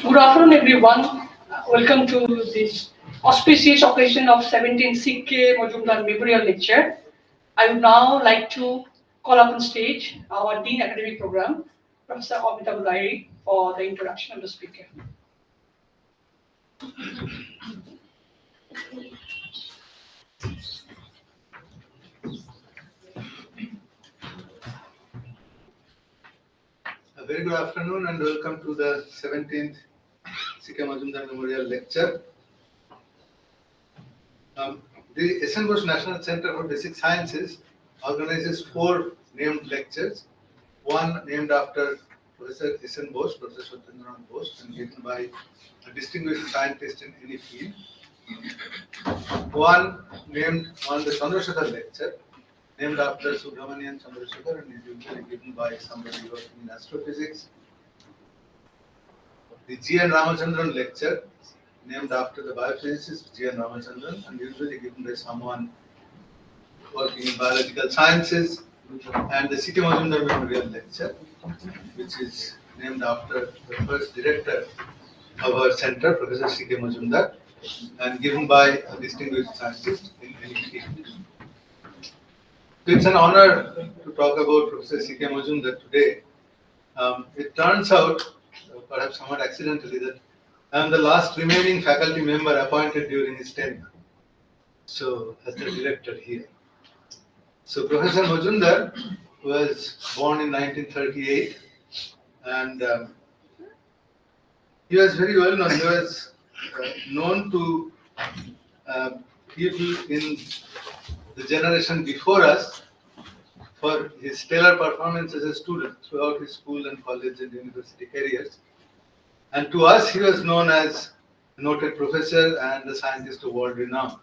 Good afternoon, everyone. Welcome to this auspicious occasion of 17th CK Majumdar Memorial Lecture. I would now like to call up on stage our Dean Academic Program, Professor Amitabh Gairi, for the introduction of the speaker. A very good afternoon and welcome to the 17th CKM Majumdar Memorial Lecture. The SN Bose National Center for Basic Sciences organizes 4 named lectures, one named after Professor SN Bose, Professor Satyendranath Bose, and given by a distinguished scientist in any field, one named on the Chandrasekhar lecture, named after Subramanian Chandrasekhar and is usually given by somebody working in astrophysics. The G.N. Ramachandran lecture, named after the biophysicist G.N. Ramachandran and usually given by someone working in biological sciences, and the C.K. Majumdar Memorial lecture, which is named after the first director of our center, Professor C.K. Majumdar, and given by a distinguished scientist in any field. So it's an honor to talk about Professor C.K. Majumdar today. It turns out, perhaps somewhat accidentally, that I am the last remaining faculty member appointed during his tenure. So, as the director here. So, Professor Majumdar was born in 1938 and he was very well known. He was known to people in the generation before us for his stellar performance as a student throughout his school and college and university careers. And to us, he was known as a noted professor and a scientist of world renown.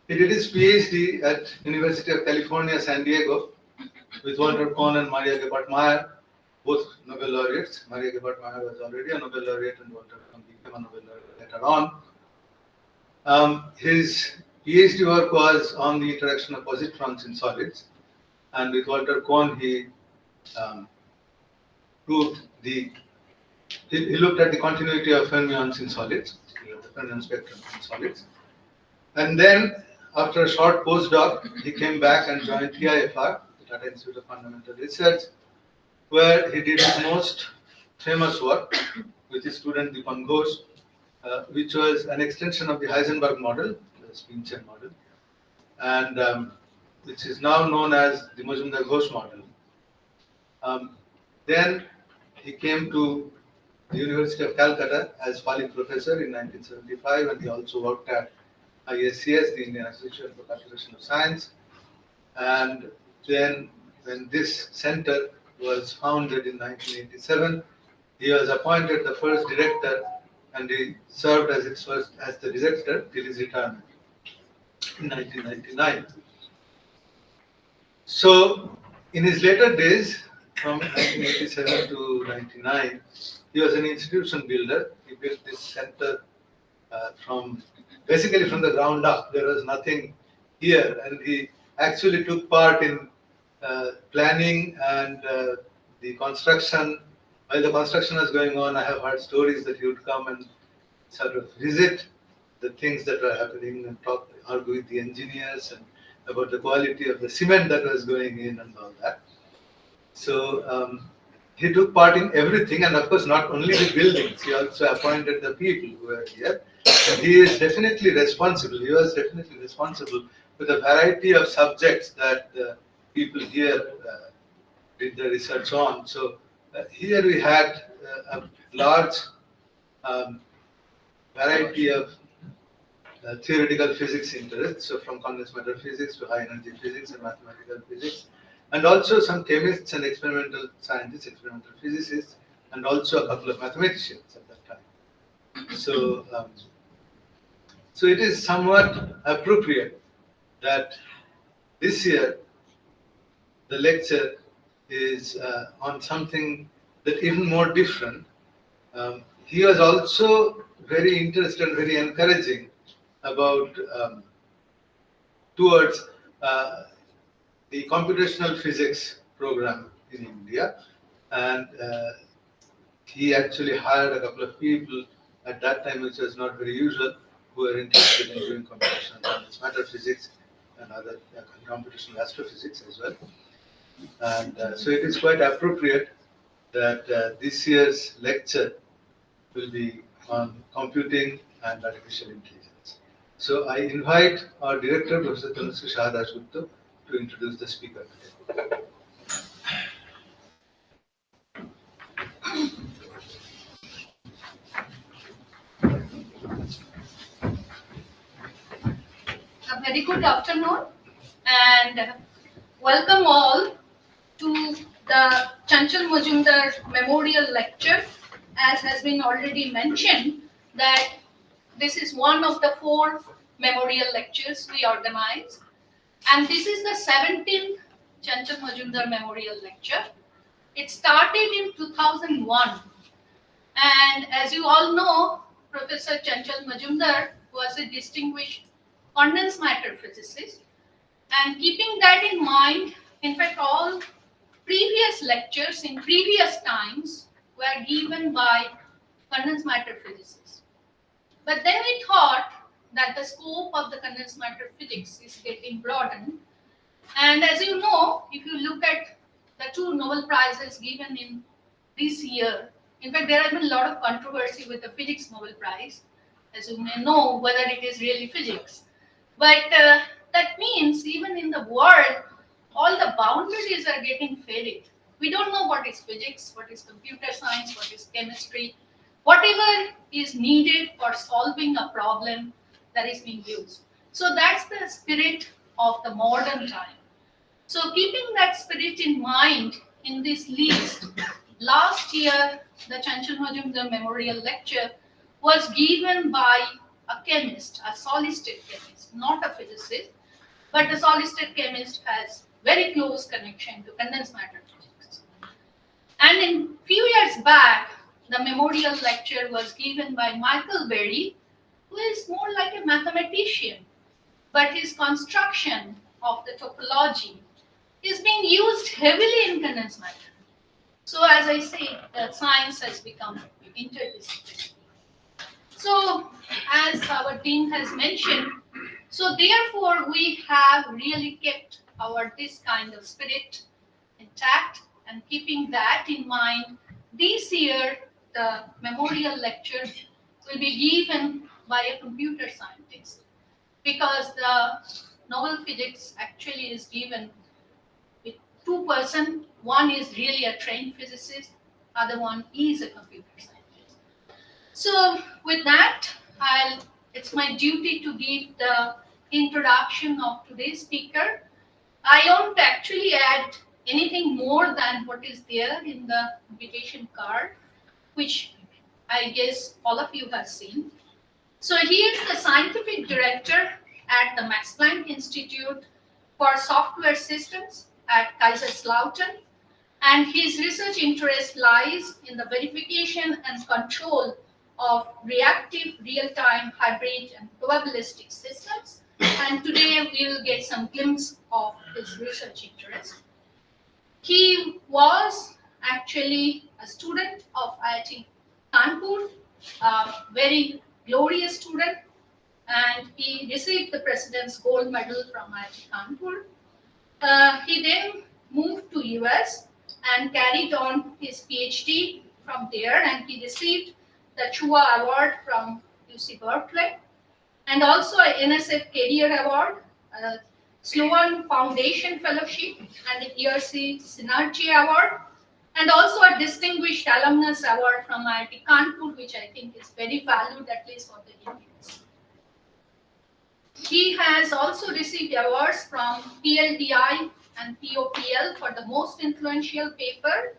He did his PhD at University of California, San Diego, with Walter Kohn and Maria Gebhardt-Mayer, both Nobel laureates. Maria Gebhardt-Mayer was already a Nobel laureate, and Walter Kohn became a Nobel laureate later on. His PhD work was on the interaction of positrons in solids, and with Walter Kohn, he proved he looked at the continuity of fermions in solids, the fermion spectrum in solids. And then, after a short postdoc, he came back and joined TIFR, the Tata Institute of Fundamental Research, where he did his most famous work with his student Dipan Ghosh, which was an extension of the Heisenberg model, the spin chain model, and which is now known as the Majumdar-Ghosh model. Then he came to the University of Calcutta as Pali professor in 1975, and he also worked at ISCS, the Indian Association for Calculation of Science. And then, when this center was founded in 1987, he was appointed the first director, and he served as the director till his retirement in 1999. So, in his later days, from 1987 to 99, he was an institution builder. He built this center basically from the ground up. There was nothing here, and he actually took part in planning and the construction. While the construction was going on, I have heard stories that he would come and sort of visit the things that were happening and argue with the engineers and about the quality of the cement that was going in and all that. So he took part in everything, and of course not only the buildings, he also appointed the people who were here. And he is definitely responsible, he was definitely responsible for the variety of subjects that the people here did the research on. So here we had a large variety of theoretical physics interests, so from condensed matter physics to high energy physics and mathematical physics, and also some chemists and experimental scientists, experimental physicists, and also a couple of mathematicians at that time. So it is somewhat appropriate that this year the lecture is on something that even more different. He was also very interested and very encouraging about towards the computational physics program in India, and he actually hired a couple of people at that time, which was not very usual, who were interested in doing computational quantum matter physics and other computational astrophysics as well. And so it is quite appropriate that this year's lecture will be on computing and artificial intelligence. So I invite our director, Professor Tanushree Shahadashgupta, to introduce the speaker today. A very good afternoon and welcome all to the Chanchal Majumdar Memorial Lecture. As has been already mentioned, that this is one of the 4 memorial lectures we organize, and this is the 17th Chanchal Majumdar Memorial Lecture. It started in 2001, and as you all know, Professor Chanchal Majumdar was a distinguished condensed matter physicist. And keeping that in mind, in fact, all previous lectures in previous times were given by condensed matter physicists. But then we thought that the scope of the condensed matter physics is getting broadened. And as you know, if you look at the 2 Nobel Prizes given in this year, in fact, there has been a lot of controversy with the Physics Nobel Prize, as you may know, whether it is really physics. But that means even in the world, all the boundaries are getting faded. We don't know what is physics, what is computer science, what is chemistry. Whatever is needed for solving a problem, that is being used. So that's the spirit of the modern time. So keeping that spirit in mind in this list, last year the Chanchal Majumdar Memorial Lecture was given by a chemist, a solid-state chemist, not a physicist, but the solid-state chemist has very close connection to condensed matter physics. And in few years back, the memorial lecture was given by Michael Berry, who is more like a mathematician, but his construction of the topology is being used heavily in condensed matter. So as I say, science has become interdisciplinary. So as our dean has mentioned, so therefore we have really kept our this kind of spirit intact, and keeping that in mind, this year the memorial lecture will be given by a computer scientist, because the Nobel Physics actually is given with 2 persons. One is really a trained physicist, other one is a computer scientist. So with that, it's my duty to give the introduction of today's speaker. I don't actually add anything more than what is there in the invitation card, which I guess all of you have seen. So he is the scientific director at the Max Planck Institute for Software Systems at Kaiserslautern, and his research interest lies in the verification and control of reactive, real-time, hybrid, and probabilistic systems. And today we will get some glimpse of his research interest. He was actually a student of IIT Kanpur, a very glorious student, and he received the President's Gold Medal from IIT Kanpur. He then moved to US and carried on his PhD from there, and he received the Chua Award from UC Berkeley, and also a NSF Career Award, a Sloan Foundation Fellowship, and a ERC Synergy Award, and also a Distinguished Alumnus Award from IIT Kanpur, which I think is very valued, at least for the Indians. He has also received awards from PLDI and POPL for the most influential paper,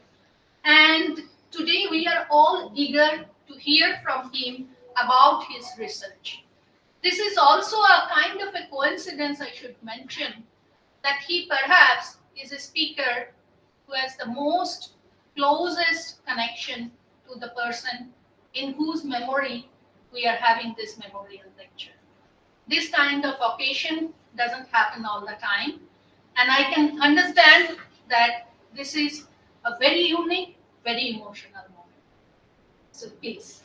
and today we are all eager to hear from him about his research. This is also a kind of a coincidence, I should mention, that he perhaps is a speaker who has the most closest connection to the person in whose memory we are having this memorial lecture. This kind of occasion doesn't happen all the time, and I can understand that this is a very unique, very emotional moment. So please.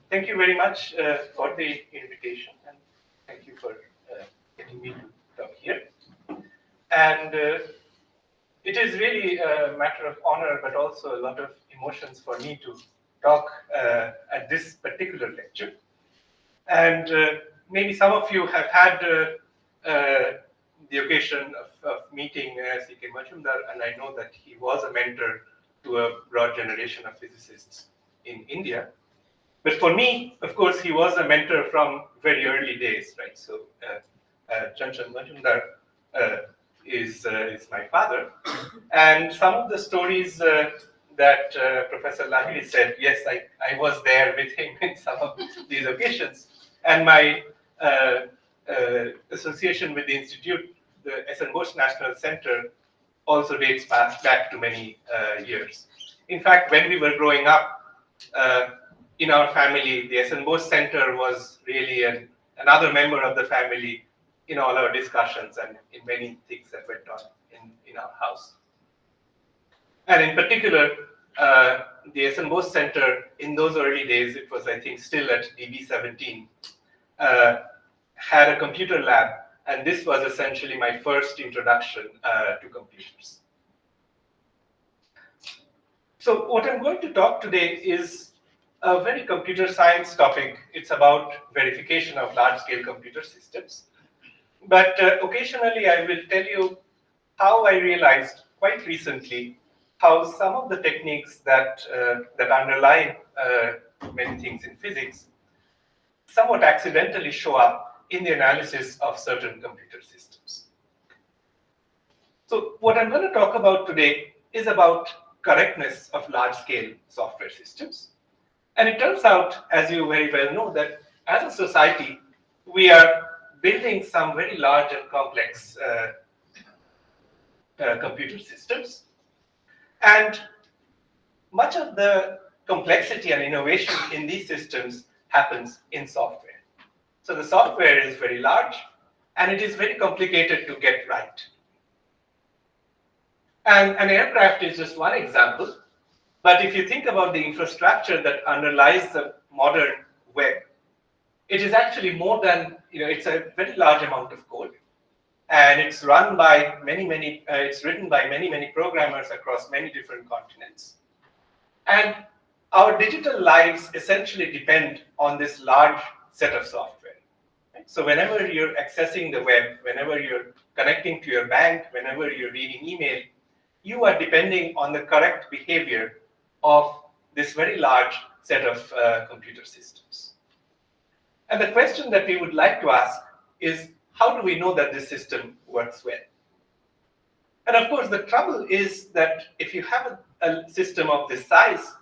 Thank you very much for the invitation, and thank you for getting me to talk here. And it is really a matter of honor, but also a lot of emotions for me to talk at this particular lecture. And maybe some of you have had the occasion of meeting CK Majumdar, and I know that he was a mentor to a broad generation of physicists in India. But for me, of course, he was a mentor from very early days, right? So Chanchal Majumdar is my father. And some of the stories that Professor Lahiri said, yes, I was there with him in some of these occasions. And my association with the Institute, the S.N. Bose National Center, also dates back to many years. In fact, when we were growing up, in our family, the S.N. Bose Center was really another member of the family in all our discussions and in many things that went on in our house. And in particular, the S.N. Bose Center, in those early days, it was, I think, still at DB17, had a computer lab, and this was essentially my first introduction to computers. So what I'm going to talk today is a very computer science topic. It's about verification of large-scale computer systems. But occasionally I will tell you how I realized quite recently how some of the techniques that underlie many things in physics somewhat accidentally show up in the analysis of certain computer systems. So what I'm going to talk about today is about correctness of large-scale software systems. And it turns out, as you very well know, that as a society, we are building some very large and complex computer systems. And much of the complexity and innovation in these systems happens in software. So the software is very large, and it is very complicated to get right. And an aircraft is just one example. But if you think about the infrastructure that underlies the modern web, it is actually more than, it's a very large amount of code. And it's run by it's written by many programmers across many different continents. And our digital lives essentially depend on this large set of software. Right? So whenever you're accessing the web, whenever you're connecting to your bank, whenever you're reading email, you are depending on the correct behavior of this very large set of computer systems. And the question that we would like to ask is, how do we know that this system works well? And of course, the trouble is that if you have a system of this size,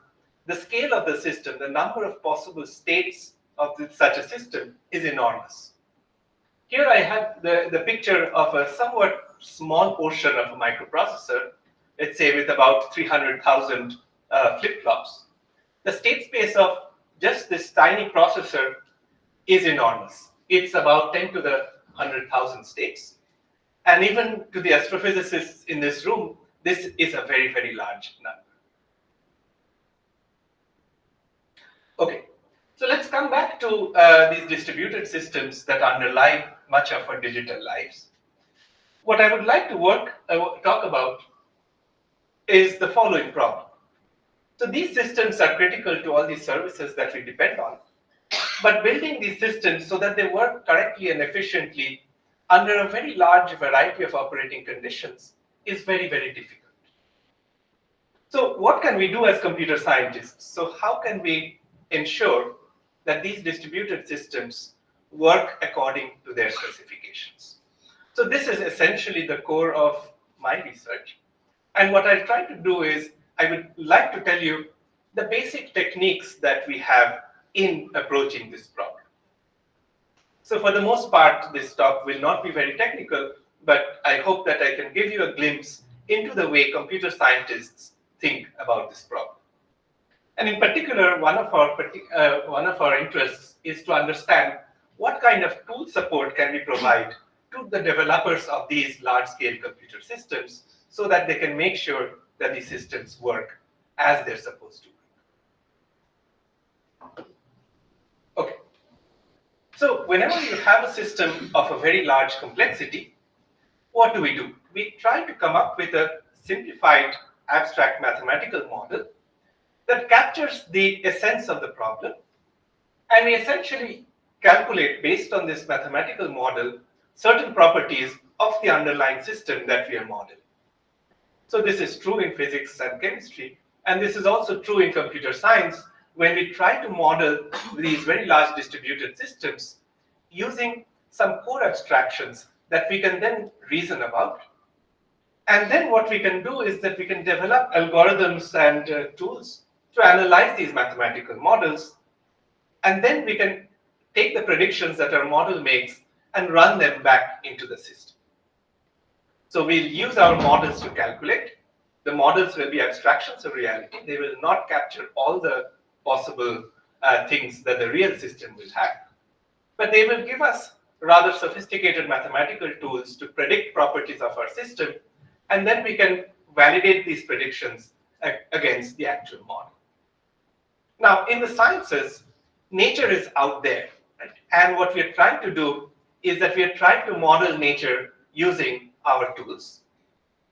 the scale of the system, the number of possible states of such a system is enormous. Here I have the picture of a somewhat small portion of a microprocessor, let's say with about 300,000 flip-flops. The state space of just this tiny processor is enormous. It's about 10 to the 100,000 states. And even to the astrophysicists in this room, this is a very, very large number. Okay, so let's come back to these distributed systems that underlie much of our digital lives. What I would like to talk about is the following problem. So these systems are critical to all these services that we depend on. But building these systems so that they work correctly and efficiently under a very large variety of operating conditions is very, very difficult. So what can we do as computer scientists? So how can we ensure that these distributed systems work according to their specifications? So this is essentially the core of my research. And what I've tried to do is, I would like to tell you the basic techniques that we have in approaching this problem. So for the most part, this talk will not be very technical, but I hope that I can give you a glimpse into the way computer scientists think about this problem. And in particular, one of our interests is to understand what kind of tool support can we provide to to the developers of these large-scale computer systems so that they can make sure that these systems work as they're supposed to. Okay. So whenever you have a system of a very large complexity, what do? We try to come up with a simplified abstract mathematical model that captures the essence of the problem, and we essentially calculate, based on this mathematical model, certain properties of the underlying system that we are modeling. So this is true in physics and chemistry, and this is also true in computer science when we try to model these very large distributed systems using some core abstractions that we can then reason about. And then what we can do is that we can develop algorithms and tools to analyze these mathematical models, and then we can take the predictions that our model makes and run them back into the system. So we'll use our models to calculate. The models will be abstractions of reality. They will not capture all the possible things that the real system will have, but they will give us rather sophisticated mathematical tools to predict properties of our system, and then we can validate these predictions against the actual model. Now, in the sciences, nature is out there, right? And what we are trying to do is that we are trying to model nature using our tools.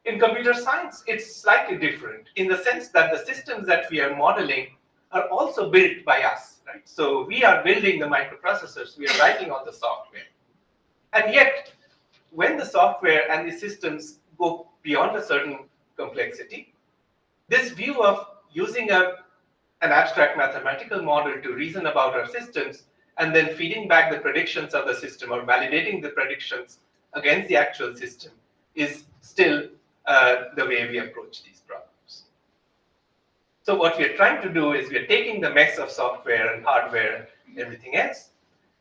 In computer science, it's slightly different in the sense that the systems that we are modeling are also built by us, right? So we are building the microprocessors, we are writing all the software. And yet, when the software and the systems go beyond a certain complexity, this view of using an abstract mathematical model to reason about our systems and then feeding back the predictions of the system or validating the predictions against the actual system is still the way we approach these problems. So what we are trying to do is we are taking the mess of software and hardware and everything else,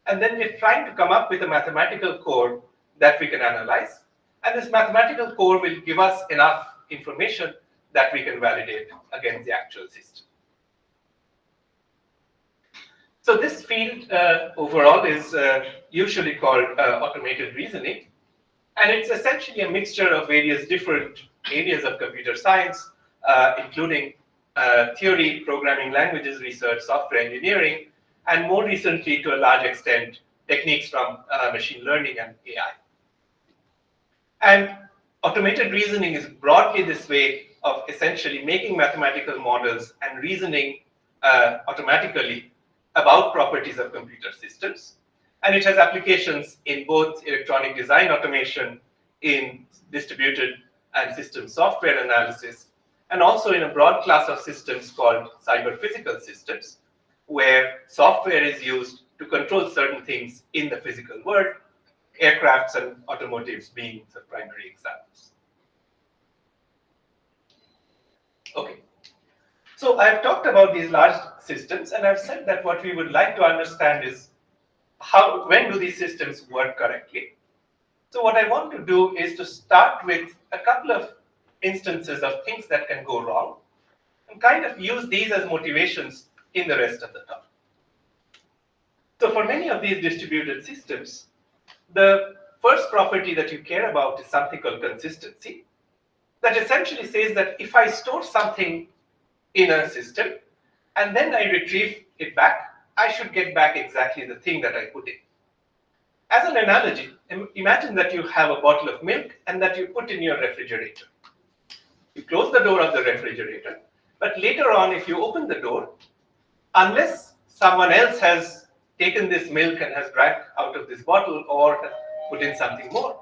and then we're trying to come up with a mathematical core that we can analyze. And this mathematical core will give us enough information that we can validate against the actual system. So this field overall is usually called automated reasoning. And it's essentially a mixture of various different areas of computer science, including theory, programming languages research, software engineering, and more recently, to a large extent, techniques from machine learning and AI. And automated reasoning is broadly this way of essentially making mathematical models and reasoning automatically about properties of computer systems. And it has applications in both electronic design automation, in distributed and system software analysis, and also in a broad class of systems called cyber-physical systems, where software is used to control certain things in the physical world, aircrafts and automotives being the primary examples. Okay. So I've talked about these large systems, and I've said that what we would like to understand is when do these systems work correctly? So what I want to do is to start with a couple of instances of things that can go wrong and kind of use these as motivations in the rest of the talk. So for many of these distributed systems, the first property that you care about is something called consistency, that essentially says that if I store something in a system and then I retrieve it back, I should get back exactly the thing that I put in. As an analogy, imagine that you have a bottle of milk and that you put in your refrigerator. You close the door of the refrigerator, but later on, if you open the door, unless someone else has taken this milk and has drank out of this bottle or has put in something more,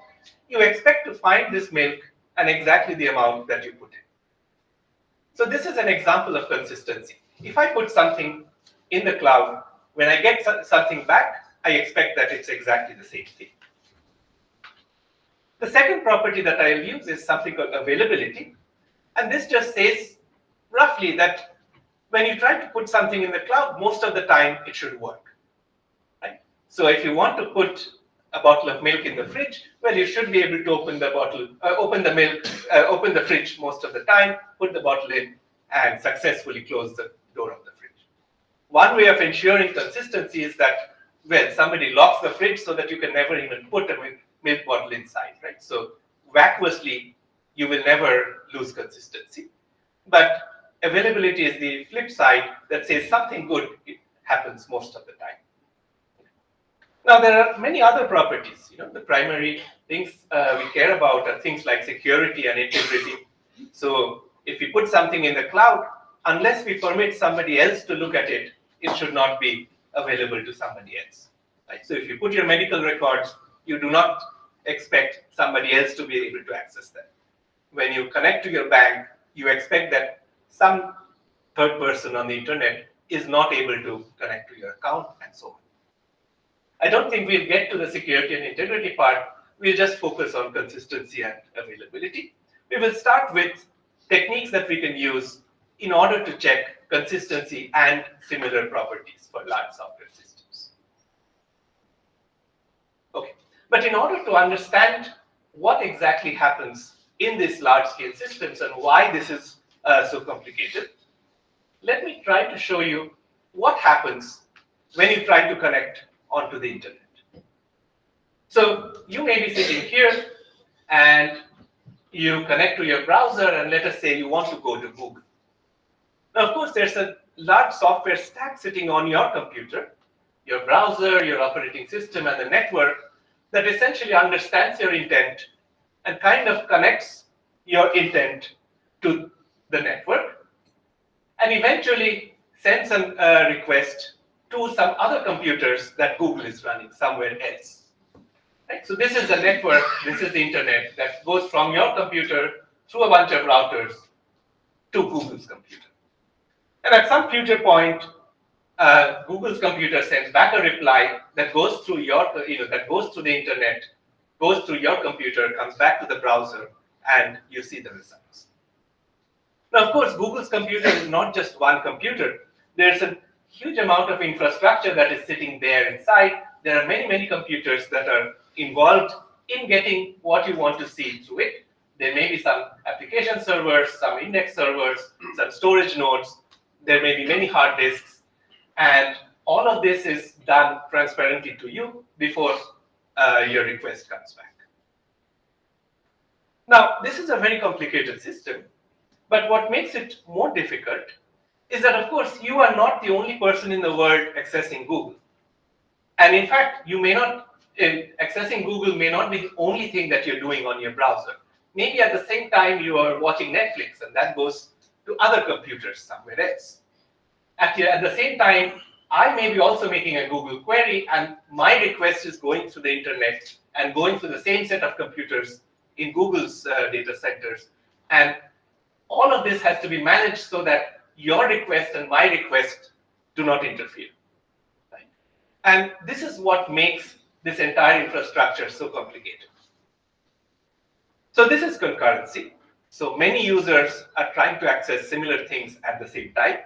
you expect to find this milk and exactly the amount that you put in. So this is an example of consistency. If I put something in the cloud, when I get something back, I expect that it's exactly the same thing. The second property that I'll use is something called availability. And this just says roughly that when you try to put something in the cloud, most of the time it should work. Right? So if you want to put a bottle of milk in the fridge, well, you should be able to open the fridge most of the time, put the bottle in, and successfully close the door of the fridge. One way of ensuring consistency is that, well, somebody locks the fridge so that you can never even put a milk bottle inside. So vacuously, you will never lose consistency. But availability is the flip side that says something good happens most of the time. Now, there are many other properties. The primary things we care about are things like security and integrity. So if we put something in the cloud, unless we permit somebody else to look at it, it should not be available to somebody else. Right? So if you put your medical records, you do not expect somebody else to be able to access them. When you connect to your bank, you expect that some third person on the internet is not able to connect to your account and so on. I don't think we'll get to the security and integrity part. We'll just focus on consistency and availability. We will start with techniques that we can use in order to check consistency and similar properties for large software systems. Okay, but in order to understand what exactly happens in these large-scale systems and why this is so complicated, let me try to show you what happens when you try to connect onto the internet. So you may be sitting here and you connect to your browser, and let us say you want to go to Google. Now, of course, there's a large software stack sitting on your computer, your browser, your operating system, and the network that essentially understands your intent and kind of connects your intent to the network and eventually sends a request to some other computers that Google is running somewhere else. Right? So this is the network, this is the internet that goes from your computer through a bunch of routers to Google's computer. And at some future point, Google's computer sends back a reply that goes through that goes through the internet, goes through your computer, comes back to the browser, and you see the results. Now, of course, Google's computer is not just one computer. There's a huge amount of infrastructure that is sitting there inside. There are many, many computers that are involved in getting what you want to see through it. There may be some application servers, some index servers, some storage nodes. There may be many hard disks. And all of this is done transparently to you before your request comes back. Now, this is a very complicated system. But what makes it more difficult is that, of course, you are not the only person in the world accessing Google. And in fact, you may not, accessing Google may not be the only thing that you're doing on your browser. Maybe at the same time you are watching Netflix, and that goes to other computers somewhere else. At the same time, I may be also making a Google query, and my request is going through the internet and going through the same set of computers in Google's data centers. And all of this has to be managed so that your request and my request do not interfere. Right? And this is what makes this entire infrastructure so complicated. So this is concurrency. So many users are trying to access similar things at the same time.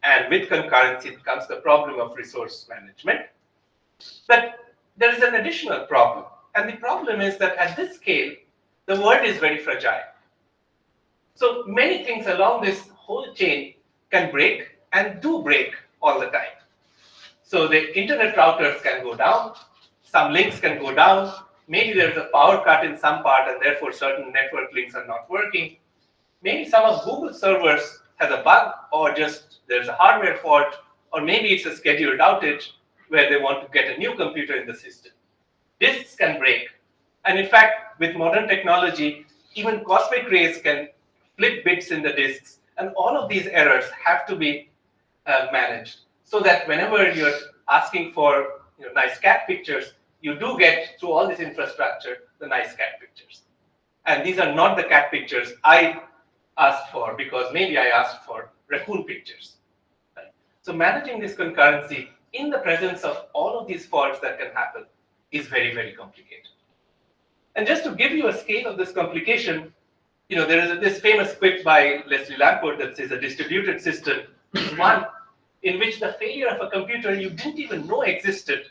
And with concurrency comes the problem of resource management. But there is an additional problem. And the problem is that at this scale, the world is very fragile. So many things along this whole chain can break and do break all the time. So the internet routers can go down, some links can go down, maybe there's a power cut in some part and therefore certain network links are not working. Maybe some of Google servers has a bug, or just there's a hardware fault, or maybe it's a scheduled outage where they want to get a new computer in the system. Disks can break. And in fact, with modern technology, even cosmic rays can flip bits in the disks, and all of these errors have to be managed so that whenever you're asking for nice cat pictures, you do get through all this infrastructure the nice cat pictures. And these are not the cat pictures I asked for, because maybe I asked for raccoon pictures. Right? So managing this concurrency in the presence of all of these faults that can happen is very, very complicated. And just to give you a scale of this complication, there is this famous quip by Leslie Lamport that says a distributed system is one in which the failure of a computer you didn't even know existed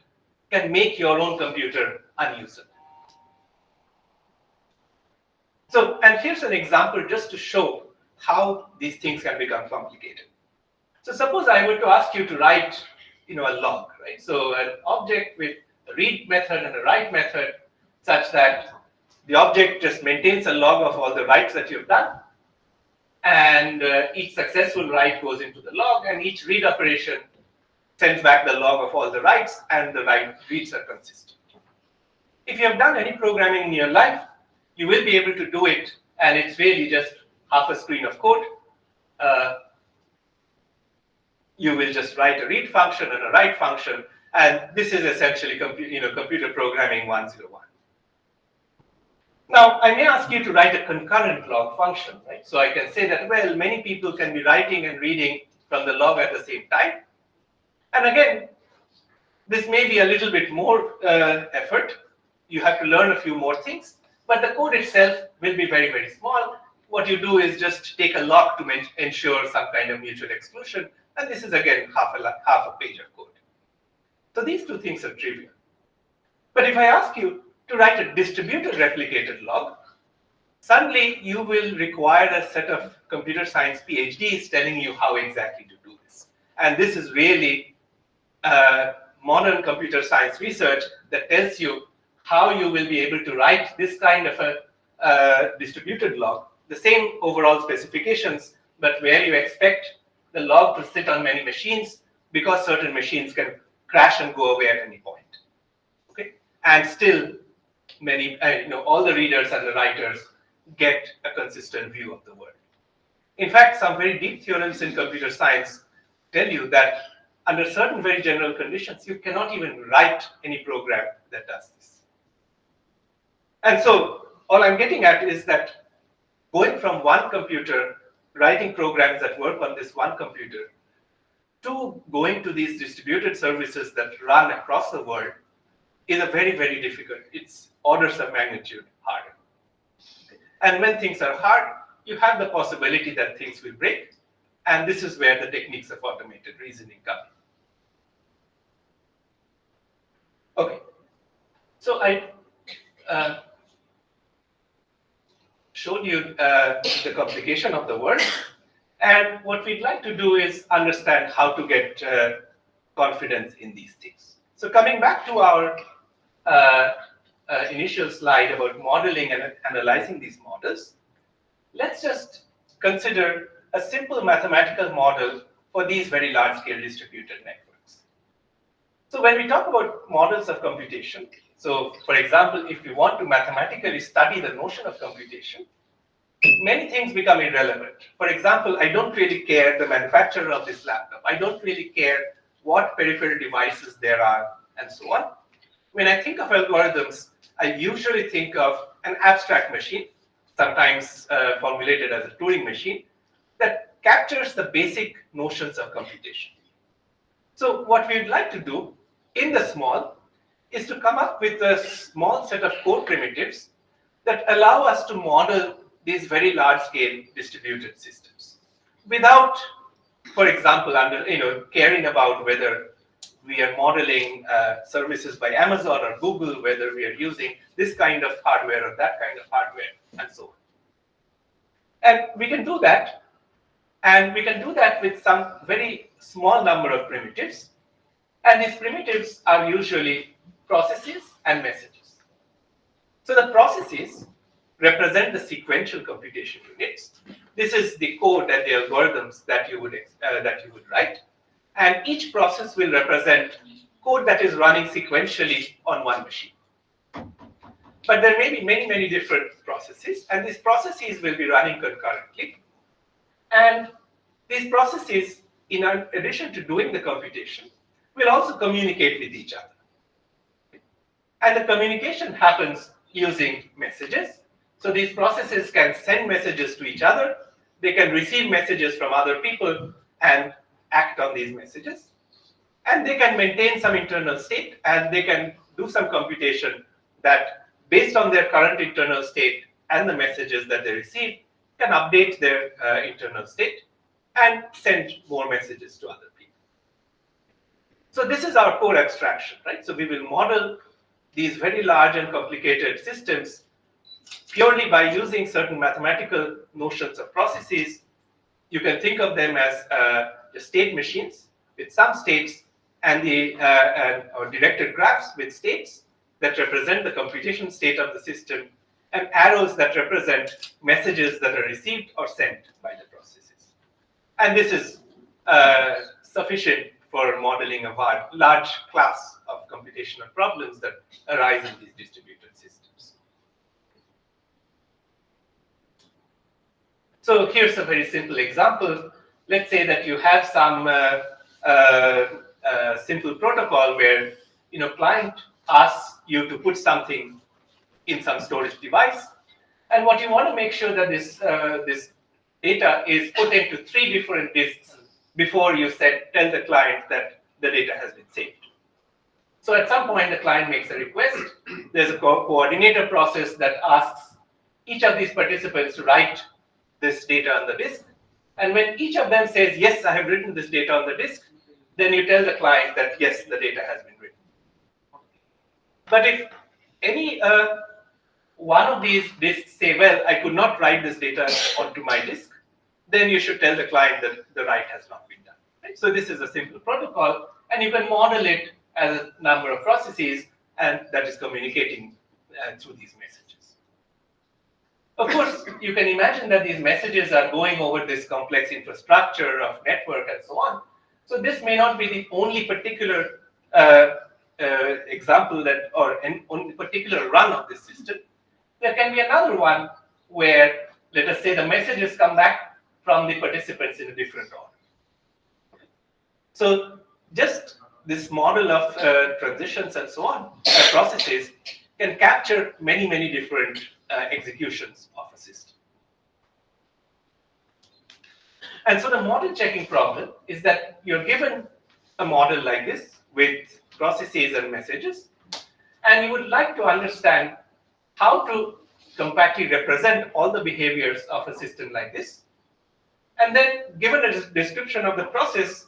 can make your own computer unusable. So, and here's an example just to show how these things can become complicated. So suppose I were to ask you to write, a log, right? So an object with a read method and a write method, such that The object just maintains a log of all the writes that you've done, and each successful write goes into the log, and each read operation sends back the log of all the writes, and the reads are consistent. If you have done any programming in your life, you will be able to do it, and it's really just half a screen of code. You will just write a read function and a write function, and this is essentially computer programming 101. Now, I may ask you to write a concurrent log function, right? So I can say that, well, many people can be writing and reading from the log at the same time. And again, this may be a little bit more effort. You have to learn a few more things, but the code itself will be very, very small. What you do is just take a lock to ensure some kind of mutual exclusion, and this is again half a page of code. So these two things are trivial. But if I ask you to write a distributed replicated log, suddenly you will require a set of computer science PhDs telling you how exactly to do this. And this is really modern computer science research that tells you how you will be able to write this kind of a distributed log, the same overall specifications, but where you expect the log to sit on many machines because certain machines can crash and go away at any point. Okay, and still many, all the readers and the writers get a consistent view of the world. In fact, some very deep theorems in computer science tell you that under certain very general conditions, you cannot even write any program that does this. And so all I'm getting at is that going from one computer, writing programs that work on this one computer, to going to these distributed services that run across the world is a very, very difficult. It's orders of magnitude harder. And when things are hard, you have the possibility that things will break. And this is where the techniques of automated reasoning come in. Okay. So I showed you the complication of the word. And what we'd like to do is understand how to get confidence in these things. So coming back to our initial slide about modeling and analyzing these models, let's just consider a simple mathematical model for these very large-scale distributed networks. So when we talk about models of computation, so for example, if we want to mathematically study the notion of computation, many things become irrelevant. For example, I don't really care the manufacturer of this laptop. I don't really care what peripheral devices there are, and so on. When I think of algorithms, I usually think of an abstract machine, sometimes formulated as a Turing machine, that captures the basic notions of computation. So what we'd like to do in the small is to come up with a small set of code primitives that allow us to model these very large-scale distributed systems without, for example, caring about whether we are modeling services by Amazon or Google, whether we are using this kind of hardware or that kind of hardware, and so on. And we can do that, and we can do that with some very small number of primitives. And these primitives are usually processes and messages. So the processes represent the sequential computation units. This is the code and the algorithms that you would write. And each process will represent code that is running sequentially on one machine. But there may be many, many different processes, and these processes will be running concurrently. And these processes, in addition to doing the computation, will also communicate with each other. And the communication happens using messages. So these processes can send messages to each other. They can receive messages from other people and act on these messages. And they can maintain some internal state, and they can do some computation that, based on their current internal state and the messages that they receive, can update their internal state and send more messages to other people. So this is our core abstraction, right? So we will model these very large and complicated systems purely by using certain mathematical notions of processes. You can think of them as the state machines with some states and or directed graphs with states that represent the computation state of the system. and arrows that represent messages that are received or sent by the processes. And this is sufficient for modeling a large class of computational problems that arise in these distributed systems. So here's a very simple example. Let's say that you have some simple protocol where client asks you to put something in some storage device, and what you want to make sure that this data is put into 3 different disks before you tell the client that the data has been saved. So at some point, the client makes a request. There's a coordinator process that asks each of these participants to write this data on the disk. And when each of them says, yes, I have written this data on the disk, then you tell the client that, yes, the data has been written. But if any one of these disks say, well, I could not write this data onto my disk, then you should tell the client that the write has not been done. Right? So this is a simple protocol, and you can model it as a number of processes, and that is communicating through these messages. Of course, you can imagine that these messages are going over this complex infrastructure of network and so on. So this may not be the only particular example that, or an only particular run of this system. There can be another one where, let us say, the messages come back from the participants in a different order. So just this model of transitions and so on, processes, can capture many, many different executions of a system. And so the model checking problem is that you're given a model like this with processes and messages, and you would like to understand how to compactly represent all the behaviors of a system like this. And then, given a description of the process,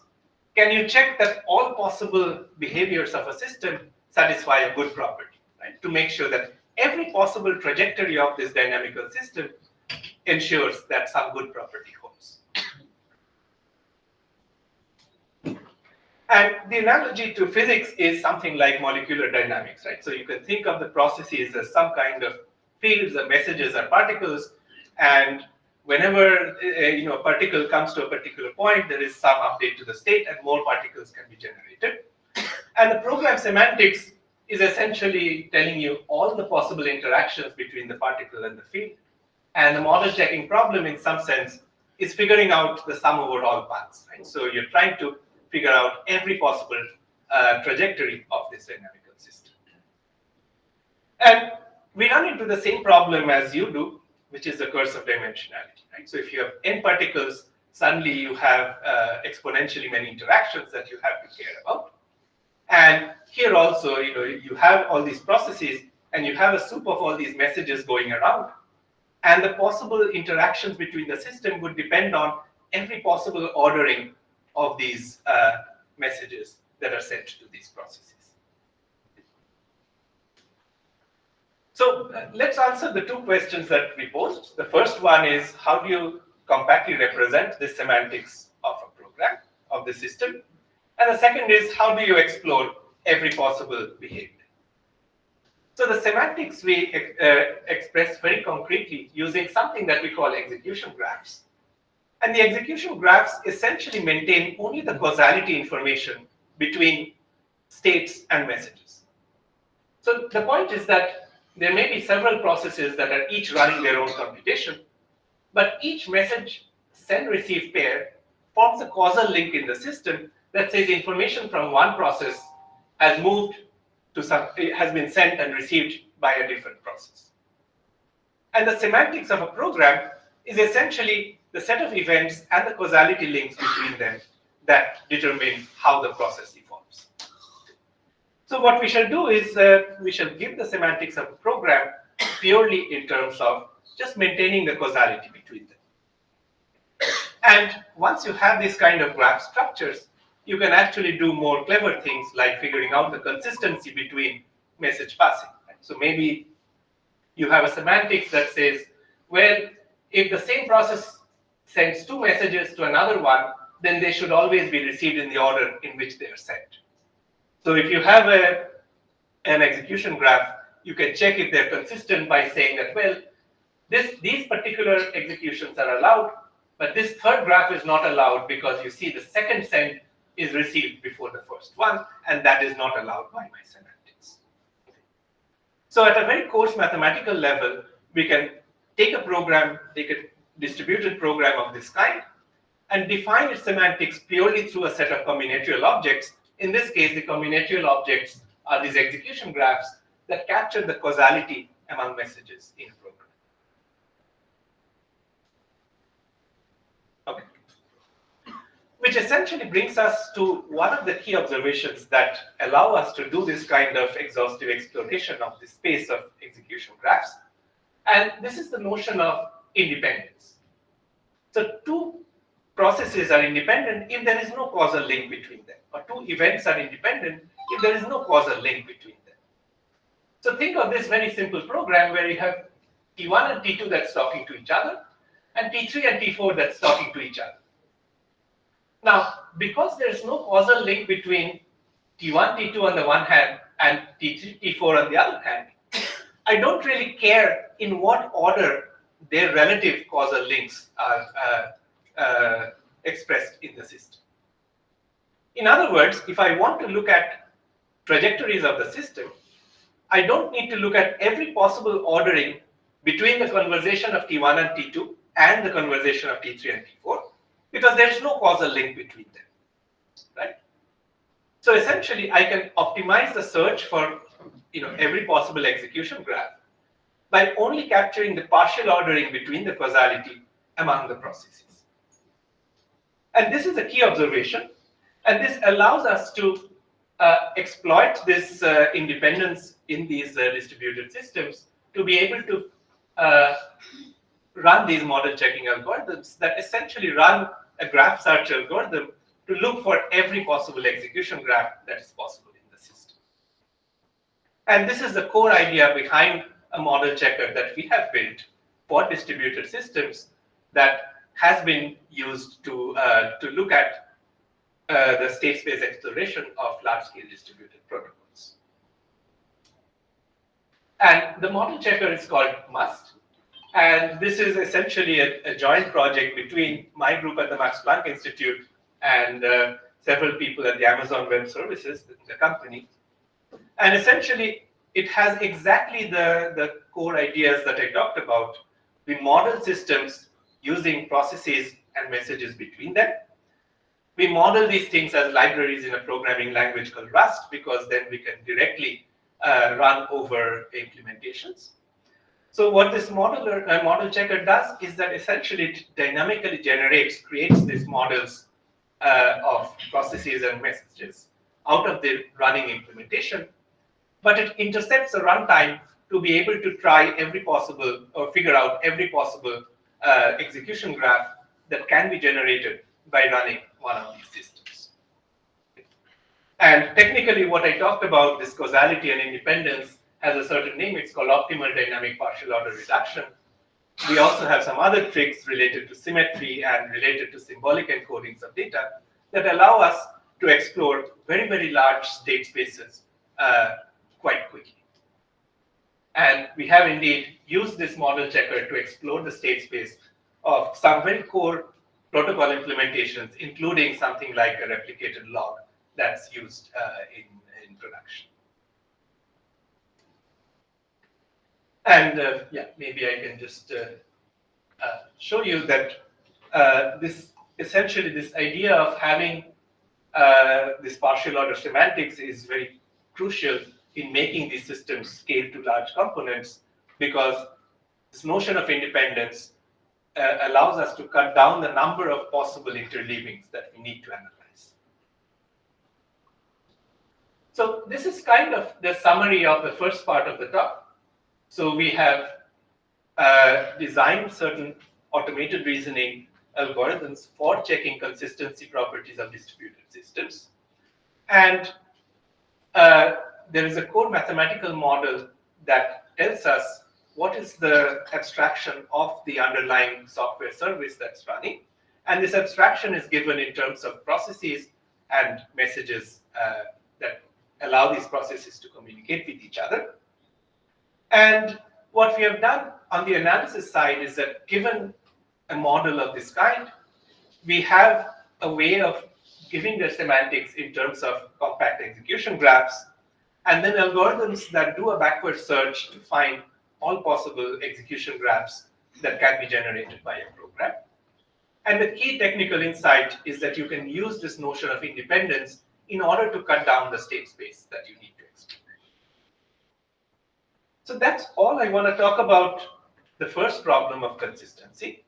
can you check that all possible behaviors of a system satisfy a good property, right? To make sure that every possible trajectory of this dynamical system ensures that some good property holds. And the analogy to physics is something like molecular dynamics, right? So you can think of the processes as some kind of fields or messages or particles, and whenever a particle comes to a particular point, there is some update to the state, and more particles can be generated. And the program semantics is essentially telling you all the possible interactions between the particle and the field. And the model checking problem, in some sense, is figuring out the sum over all paths, right? So you're trying to figure out every possible trajectory of this dynamical system. And we run into the same problem as you do, which is the curse of dimensionality, right? So if you have n particles, suddenly you have exponentially many interactions that you have to care about. And here also, you have all these processes, and you have a soup of all these messages going around. And the possible interactions between the system would depend on every possible ordering of these messages that are sent to these processes. So let's answer the 2 questions that we posed. The first one is, how do you compactly represent the semantics of a program, of the system? And the second is, how do you explore every possible behavior? So the semantics we express very concretely using something that we call execution graphs. And the execution graphs essentially maintain only the causality information between states and messages. So the point is that there may be several processes that are each running their own computation, but each message send-receive pair forms a causal link in the system that says information from one process has moved to has been sent and received by a different process. And the semantics of a program is essentially the set of events and the causality links between them that determine how the process evolves. So what we shall do is we shall give the semantics of a program purely in terms of just maintaining the causality between them. And once you have this kind of graph structures, you can actually do more clever things like figuring out the consistency between message passing. So maybe you have a semantics that says, well, if the same process sends 2 messages to another one, then they should always be received in the order in which they are sent. So if you have an execution graph you can check if they're consistent by saying that, well, these particular executions are allowed, but this third graph is not allowed because you see the second send is received before the first one, and that is not allowed by my semantics. So at a very coarse mathematical level, we can take a program, take a distributed program of this kind, and define its semantics purely through a set of combinatorial objects. In this case, the combinatorial objects are these execution graphs that capture the causality among messages in a program. Okay. Which essentially brings us to one of the key observations that allow us to do this kind of exhaustive exploration of the space of execution graphs. And this is the notion of independence. So two processes are independent if there is no causal link between them, or two events are independent if there is no causal link between them. So think of this very simple program where you have T1 and T2 that's talking to each other, and T3 and T4 that's talking to each other. Now, because there's no causal link between T1, T2 on the one hand and T3, T4 on the other hand, I don't really care in what order their relative causal links are expressed in the system. In other words, if I want to look at trajectories of the system, I don't need to look at every possible ordering between the conversation of T1 and T2 and the conversation of T3 and T4, because there's no causal link between them, right? So essentially, I can optimize the search for every possible execution graph by only capturing the partial ordering between the causality among the processes. And this is a key observation, and this allows us to exploit this independence in these distributed systems to be able to run these model checking algorithms that essentially run a graph search algorithm to look for every possible execution graph that is possible in the system. And this is the core idea behind a model checker that we have built for distributed systems that has been used to look at the state space exploration of large-scale distributed protocols. And the model checker is called MUST. And this is essentially a joint project between my group at the Max Planck Institute and several people at the Amazon Web Services, the company. And essentially, it has exactly the core ideas that I talked about. We model systems using processes and messages between them. We model these things as libraries in a programming language called Rust, because then we can directly run over implementations. So what this model checker does is that essentially it dynamically creates these models of processes and messages out of the running implementation, but it intercepts the runtime to be able to try every possible or figure out every possible execution graph that can be generated by running one of these systems. And technically, what I talked about, this causality and independence, has a certain name. It's called optimal dynamic partial order reduction. We also have some other tricks related to symmetry and related to symbolic encodings of data that allow us to explore very, very large state spaces quite quickly. And we have indeed used this model checker to explore the state space of some very core protocol implementations, including something like a replicated log that's used in production. And yeah, maybe I can just show you that this idea of having this partial order semantics is very crucial in making these systems scale to large components, because this notion of independence allows us to cut down the number of possible interleavings that we need to analyze. So this is kind of the summary of the first part of the talk. So we have designed certain automated reasoning algorithms for checking consistency properties of distributed systems. And there is a core mathematical model that tells us what is the abstraction of the underlying software service that's running. And this abstraction is given in terms of processes and messages that allow these processes to communicate with each other. And what we have done on the analysis side is that given a model of this kind, we have a way of giving the semantics in terms of compact execution graphs, and then algorithms that do a backward search to find all possible execution graphs that can be generated by a program. And the key technical insight is that you can use this notion of independence in order to cut down the state space that you need to explain. So that's all I want to talk about the first problem of consistency.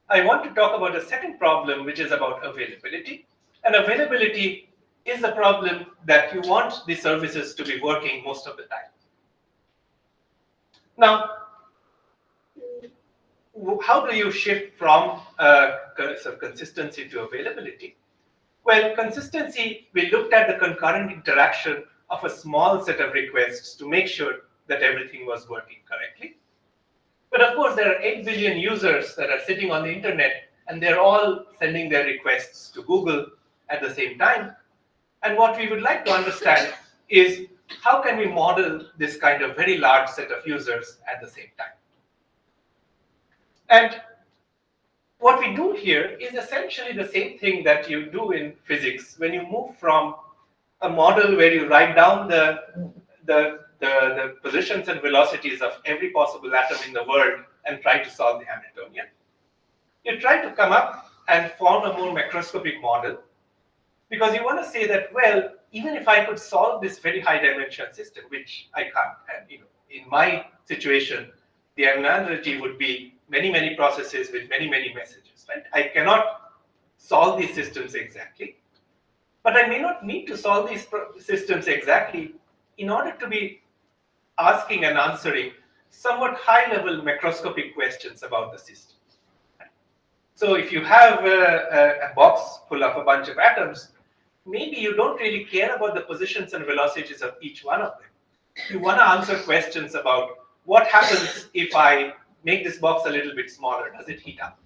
I want to talk about the second problem, which is about availability. And availability is the problem that you want the services to be working most of the time. Now, how do you shift from consistency to availability? Well, consistency, we looked at the concurrent interaction of a small set of requests to make sure that everything was working correctly. But of course, there are 8 billion users that are sitting on the internet, and they're all sending their requests to Google at the same time. And what we would like to understand is how can we model this kind of very large set of users at the same time? And what we do here is essentially the same thing that you do in physics when you move from a model where you write down the positions and velocities of every possible atom in the world and try to solve the Hamiltonian. You try to come up and form a more macroscopic model, because you want to say that, well, even if I could solve this very high dimension system, which I can't, and in my situation, the analogy would be many processes with many messages, right? I cannot solve these systems exactly, but I may not need to solve these systems exactly in order to be asking and answering somewhat high-level macroscopic questions about the system. So if you have a box full of a bunch of atoms, maybe you don't really care about the positions and velocities of each one of them. You want to answer questions about what happens if I make this box a little bit smaller, does it heat up?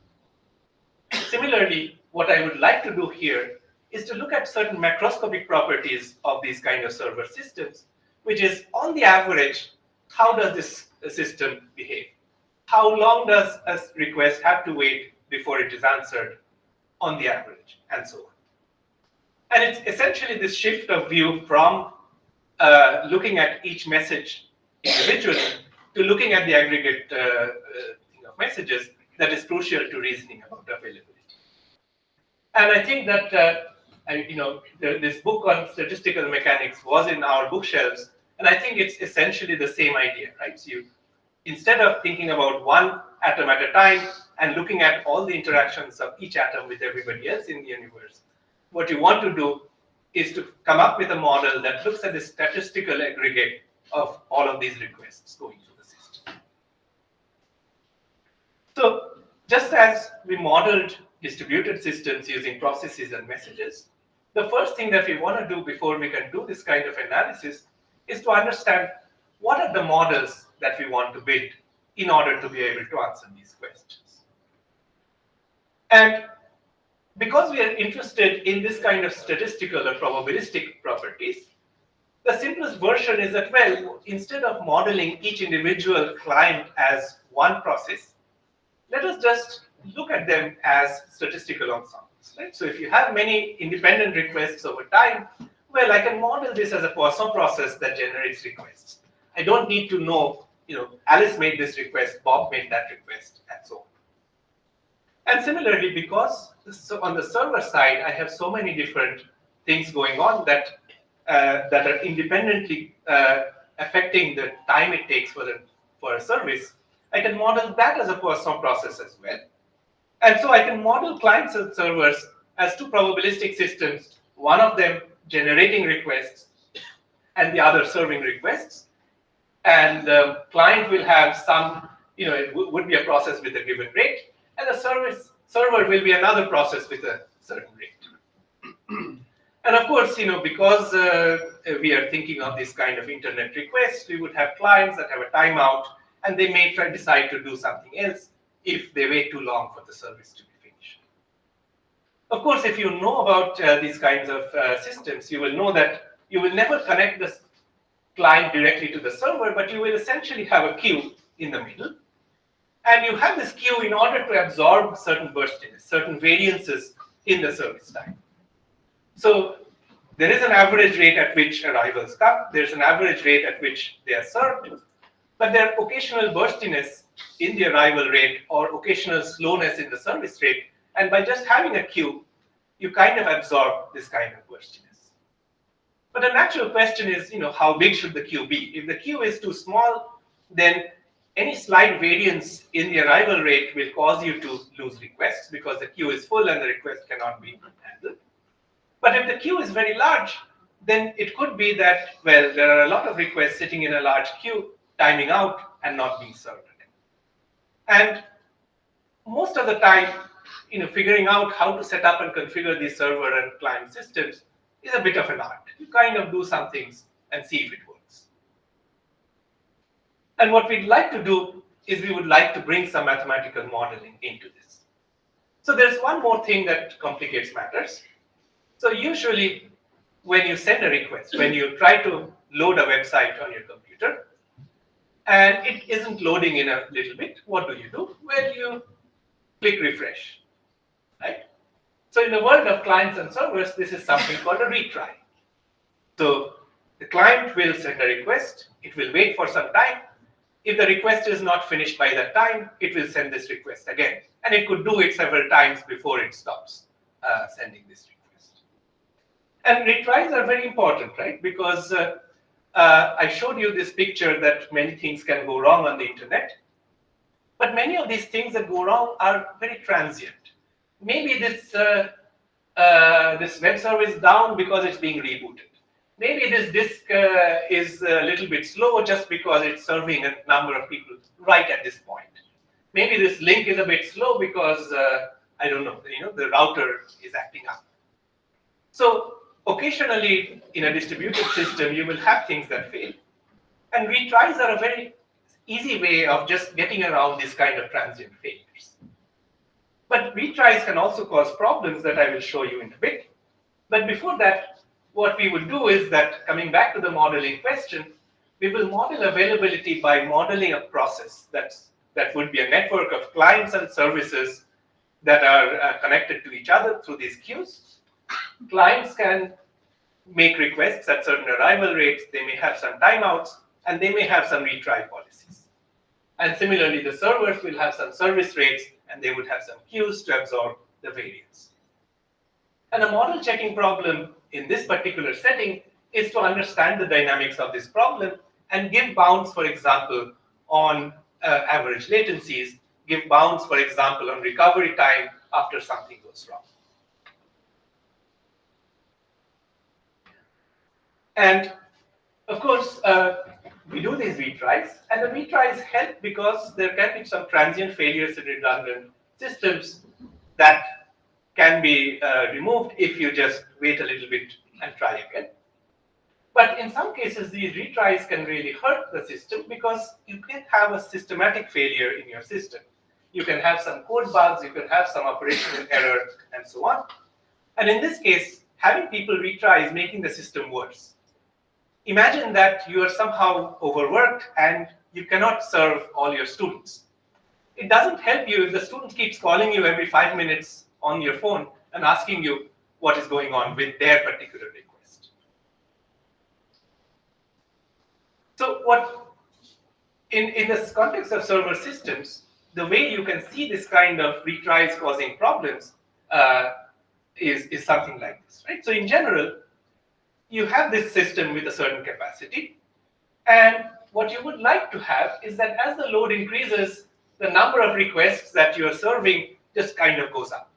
Similarly, what I would like to do here is to look at certain macroscopic properties of these kind of server systems, which is, on the average, how does this system behave? How long does a request have to wait before it is answered on the average, and so on. And it's essentially this shift of view from looking at each message individually to looking at the aggregate of messages that is crucial to reasoning about availability. And I think that this book on statistical mechanics was in our bookshelves, and I think it's essentially the same idea, right? So instead of thinking about one atom at a time and looking at all the interactions of each atom with everybody else in the universe, what you want to do is to come up with a model that looks at the statistical aggregate of all of these requests going through the system. So just as we modeled distributed systems using processes and messages, the first thing that we want to do before we can do this kind of analysis is to understand what are the models that we want to build in order to be able to answer these questions. And because we are interested in this kind of statistical or probabilistic properties, the simplest version is that, well, instead of modeling each individual client as one process, let us just look at them as statistical ensembles, right? So if you have many independent requests over time, well, I can model this as a Poisson process that generates requests. I don't need to know, Alice made this request, Bob made that request, and so on. And similarly, because on the server side, I have so many different things going on that are independently affecting the time it takes for a service, I can model that as a Poisson process as well. And so I can model clients and servers as two probabilistic systems, one of them generating requests and the other serving requests. And the client will have some, it would be a process with a given rate, and the server will be another process with a certain rate. And of course, because we are thinking of this kind of internet requests, we would have clients that have a timeout, and they may decide to do something else if they wait too long for the service to be finished. Of course, if you know about these kinds of systems, you will know that you will never connect client directly to the server, but you will essentially have a queue in the middle. And you have this queue in order to absorb certain burstiness, certain variances in the service time. So there is an average rate at which arrivals come, there's an average rate at which they are served, but there are occasional burstiness in the arrival rate or occasional slowness in the service rate. And by just having a queue, you kind of absorb this kind of burstiness. But the natural question is, how big should the queue be? If the queue is too small, then any slight variance in the arrival rate will cause you to lose requests because the queue is full and the request cannot be handled. But if the queue is very large, then it could be that, well, there are a lot of requests sitting in a large queue, timing out and not being served again. And most of the time, figuring out how to set up and configure these server and client systems is a bit of an art. You kind of do some things and see if it works. And what we'd like to do is we would like to bring some mathematical modeling into this. So there's one more thing that complicates matters. So usually when you send a request, when you try to load a website on your computer, and it isn't loading in a little bit, what do? Well, you click refresh, right? So in the world of clients and servers, this is something called a retry. So the client will send a request, it will wait for some time. If the request is not finished by that time, it will send this request again. And it could do it several times before it stops sending this request. And retries are very important, right? Because I showed you this picture that many things can go wrong on the internet. But many of these things that go wrong are very transient. Maybe this web server is down because it's being rebooted. Maybe this disk is a little bit slow just because it's serving a number of people right at this point. Maybe this link is a bit slow because, I don't know, the router is acting up. So occasionally in a distributed system, you will have things that fail. And retries are a very easy way of just getting around this kind of transient failures. But retries can also cause problems that I will show you in a bit. But before that, what we would do is that, coming back to the modeling question, we will model availability by modeling a process that would be a network of clients and services that are connected to each other through these queues. Clients can make requests at certain arrival rates, they may have some timeouts, and they may have some retry policies. And similarly, the servers will have some service rates, and they would have some queues to absorb the variance. And a model checking problem in this particular setting is to understand the dynamics of this problem and give bounds, for example, on average latencies, give bounds, for example, on recovery time after something goes wrong. And of course, we do these retries, and the retries help because there can be some transient failures in redundant systems that can be removed if you just wait a little bit and try again. But in some cases, these retries can really hurt the system because you can have a systematic failure in your system. You can have some code bugs, you can have some operational error, and so on. And in this case, having people retry is making the system worse. Imagine that you are somehow overworked and you cannot serve all your students. It doesn't help you if the student keeps calling you every 5 minutes on your phone and asking you what is going on with their particular request. So in this context of server systems, the way you can see this kind of retries causing problems is something like this, right? So in general, you have this system with a certain capacity, and what you would like to have is that as the load increases, the number of requests that you are serving just kind of goes up.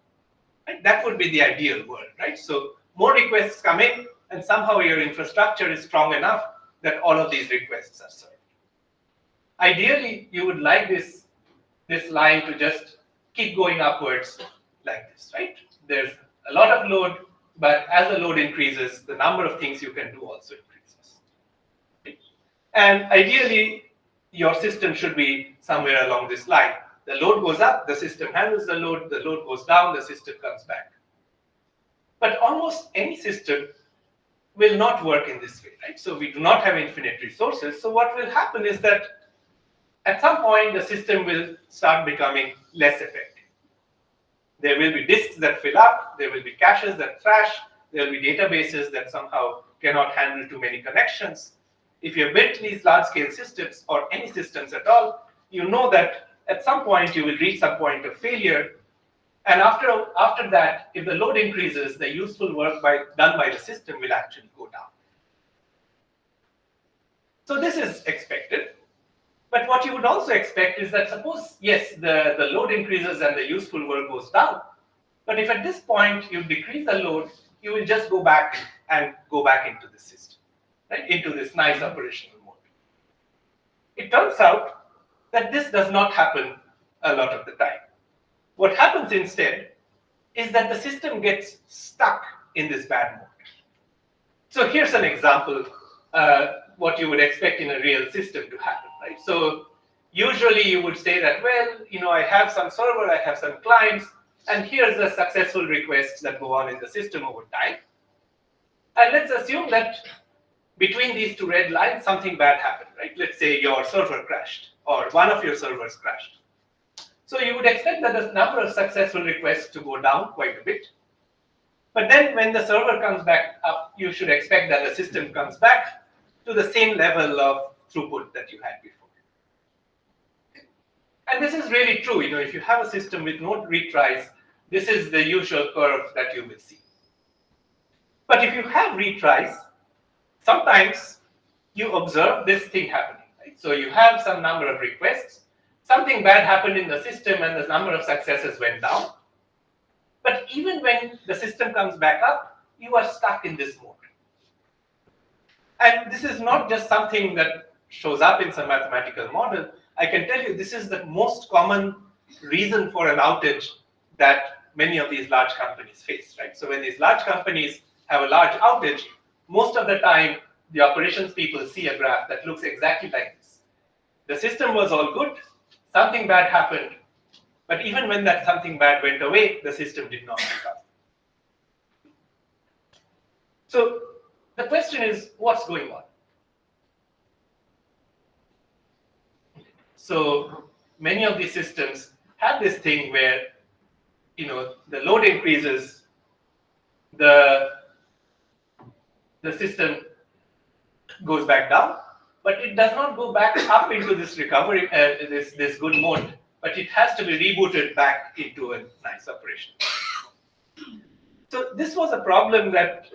Right? That would be the ideal world, right? So more requests come in, and somehow your infrastructure is strong enough that all of these requests are served. Ideally, you would like this line to just keep going upwards like this, right? There's a lot of load, but as the load increases, the number of things you can do also increases. Okay? And ideally, your system should be somewhere along this line. The load goes up, the system handles the load goes down, the system comes back. But almost any system will not work in this way, right? So we do not have infinite resources. So what will happen is that at some point the system will start becoming less effective. There will be disks that fill up, there will be caches that crash, there will be databases that somehow cannot handle too many connections. If you have built these large-scale systems or any systems at all, you know that at some point you will reach some point of failure. And after that, if the load increases, the useful work done by the system will actually go down. So this is expected. But what you would also expect is that suppose, yes, the load increases and the useful work goes down. But if at this point you decrease the load, you will just go back into the system, right? Into this nice operational mode. It turns out that this does not happen a lot of the time. What happens instead is that the system gets stuck in this bad mode. So here's an example, what you would expect in a real system to happen, right? So usually you would say that, well, I have some server, I have some clients, and here's the successful requests that go on in the system over time. And let's assume that between these two red lines, something bad happened, right? Let's say your server crashed, or one of your servers crashed. So you would expect that the number of successful requests to go down quite a bit. But then when the server comes back up, you should expect that the system comes back to the same level of throughput that you had before. And this is really true. If you have a system with no retries, this is the usual curve that you will see. But if you have retries, sometimes you observe this thing happening, right? So you have some number of requests, something bad happened in the system and the number of successes went down. But even when the system comes back up, you are stuck in this mode. And this is not just something that shows up in some mathematical model. I can tell you this is the most common reason for an outage that many of these large companies face, right? So when these large companies have a large outage, most of the time the operations people see a graph that looks exactly like this. The system was all good, something bad happened, but even when that something bad went away, the system did not recover. So the question is, what's going on? So many of these systems have this thing where, the load increases, the system goes back down, but it does not go back up into this recovery, this good mode, but it has to be rebooted back into a nice operation. So this was a problem that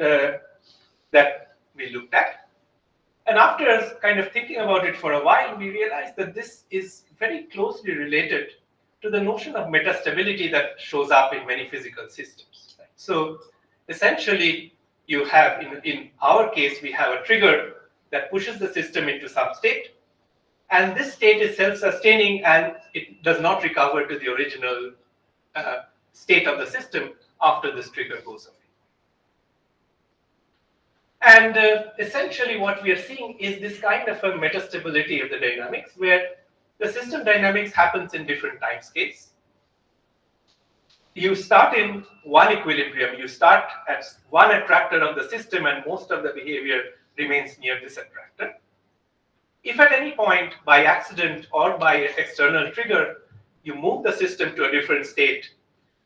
we looked at. And after kind of thinking about it for a while, we realized that this is very closely related to the notion of metastability that shows up in many physical systems. Right? So essentially, you have, in our case, we have a trigger that pushes the system into some state. And this state is self-sustaining and it does not recover to the original state of the system after this trigger goes away. And essentially what we are seeing is this kind of a metastability of the dynamics where the system dynamics happens in different time scales. You start in one equilibrium, you start at one attractor of the system and most of the behavior remains near this attractor. If at any point by accident or by external trigger, you move the system to a different state,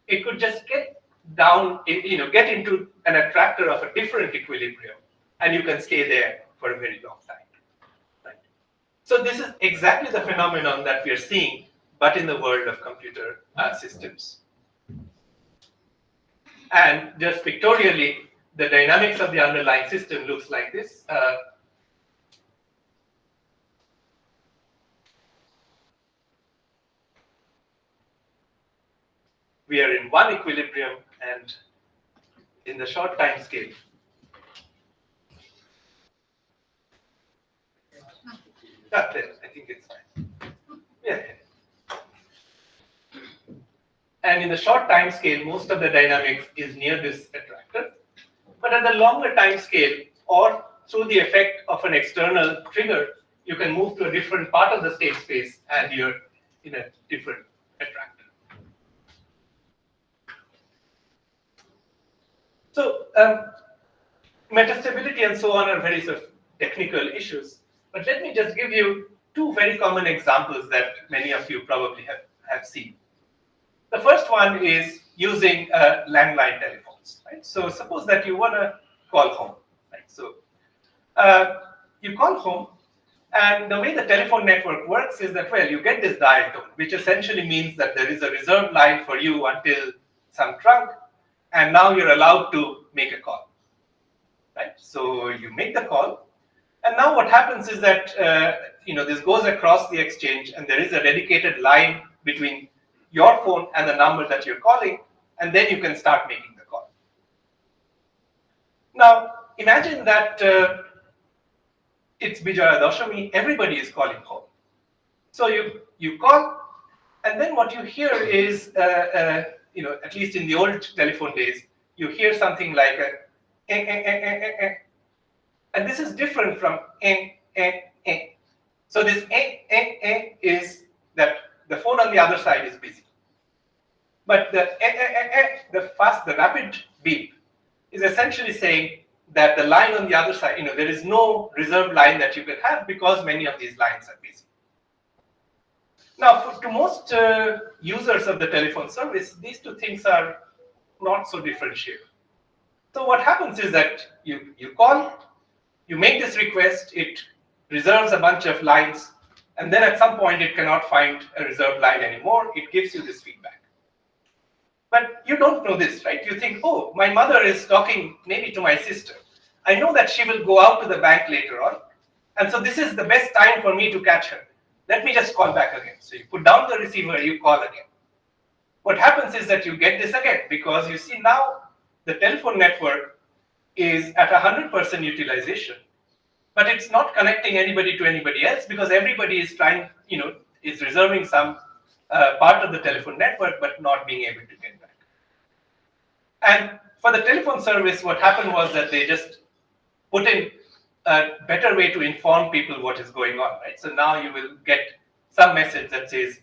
it could just get down, get into an attractor of a different equilibrium and you can stay there for a very long time. Right? So this is exactly the phenomenon that we are seeing, but in the world of computer systems. And just pictorially, the dynamics of the underlying system looks like this. We are in one equilibrium and in the short time scale. I think it's fine. Yeah. And in the short time scale, most of the dynamics is near this attractor. But at the longer time scale, or through the effect of an external trigger, you can move to a different part of the state space and you're in a different attractor. So metastability and so on are very sort of technical issues. But let me just give you two very common examples that many of you probably have seen. The first one is using landline telephones. Right? So suppose that you want to call home. Right? So you call home, and the way the telephone network works is that, well, you get this dial tone, which essentially means that there is a reserved line for you until some trunk, and now you're allowed to make a call. Right? So you make the call, and now what happens is that this goes across the exchange, and there is a dedicated line between your phone and the number that you're calling, and then you can start making the call. Now imagine that it's Bijaya Dashami, everybody is calling home. So you call, and then what you hear is, at least in the old telephone days, you hear something like a eh, eh, eh, eh, eh, eh. And this is different from eh, eh, eh. So this eh, eh, eh is that the phone on the other side is busy. But the eh, eh, eh, eh, the rapid beep is essentially saying that the line on the other side, there is no reserved line that you can have because many of these lines are busy. Now, to most users of the telephone service, these two things are not so differentiated. So what happens is that you call, you make this request, it reserves a bunch of lines, and then at some point it cannot find a reserved line anymore. It gives you this feedback. But you don't know this, right? You think, oh, my mother is talking maybe to my sister. I know that she will go out to the bank later on, and so this is the best time for me to catch her. Let me just call back again. So you put down the receiver, you call again. What happens is that you get this again, because you see now the telephone network is at 100% utilization, but it's not connecting anybody to anybody else because everybody is trying, is reserving some part of the telephone network, but not being able to get back. And for the telephone service, what happened was that they just put in a better way to inform people what is going on, right? So now you will get some message that says,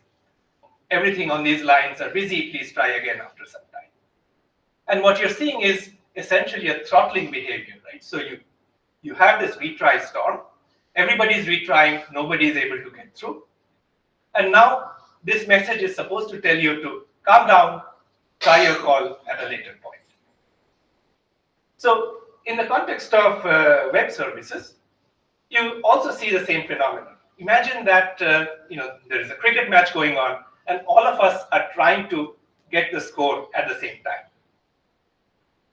everything on these lines are busy, please try again after some time. And what you're seeing is essentially a throttling behavior, right? So you have this retry storm, everybody's retrying, nobody is able to get through. And now this message is supposed to tell you to calm down, try your call at a later point. So in the context of web services, you also see the same phenomenon. Imagine that there is a cricket match going on, and all of us are trying to get the score at the same time.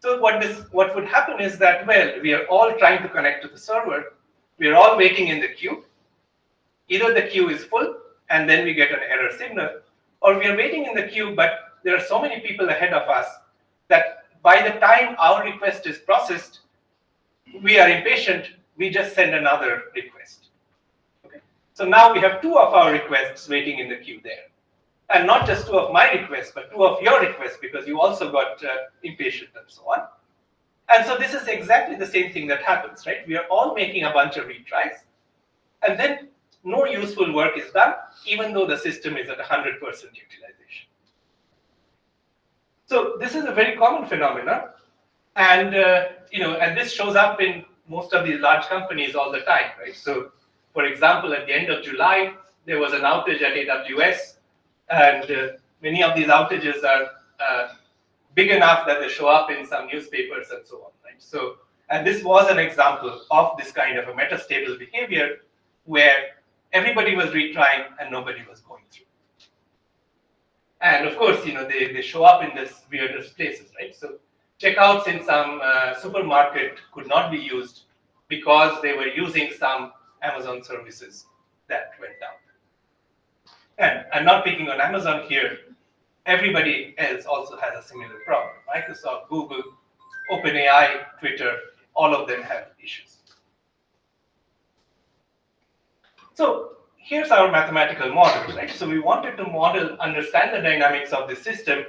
So what would happen is that, well, we are all trying to connect to the server. We are all waiting in the queue. Either the queue is full, and then we get an error signal, or we are waiting in the queue, but there are so many people ahead of us that by the time our request is processed, we are impatient, we just send another request. Okay? So now we have two of our requests waiting in the queue there. And not just two of my requests, but two of your requests, because you also got impatient and so on. And so this is exactly the same thing that happens, right? We are all making a bunch of retries, and then no useful work is done, even though the system is at 100% utilization. So this is a very common phenomenon, and and this shows up in most of these large companies all the time, right? So, for example, at the end of July, there was an outage at AWS, and many of these outages are big enough that they show up in some newspapers and so on, right? So, and this was an example of this kind of a metastable behavior where everybody was retrying and nobody was going through. And of course, they show up in this weirdest places, right? So checkouts in some supermarket could not be used because they were using some Amazon services that went down. And I'm not picking on Amazon here. Everybody else also has a similar problem. Microsoft, Google, OpenAI, Twitter, all of them have issues. So here's our mathematical model, right? So we wanted to understand the dynamics of the system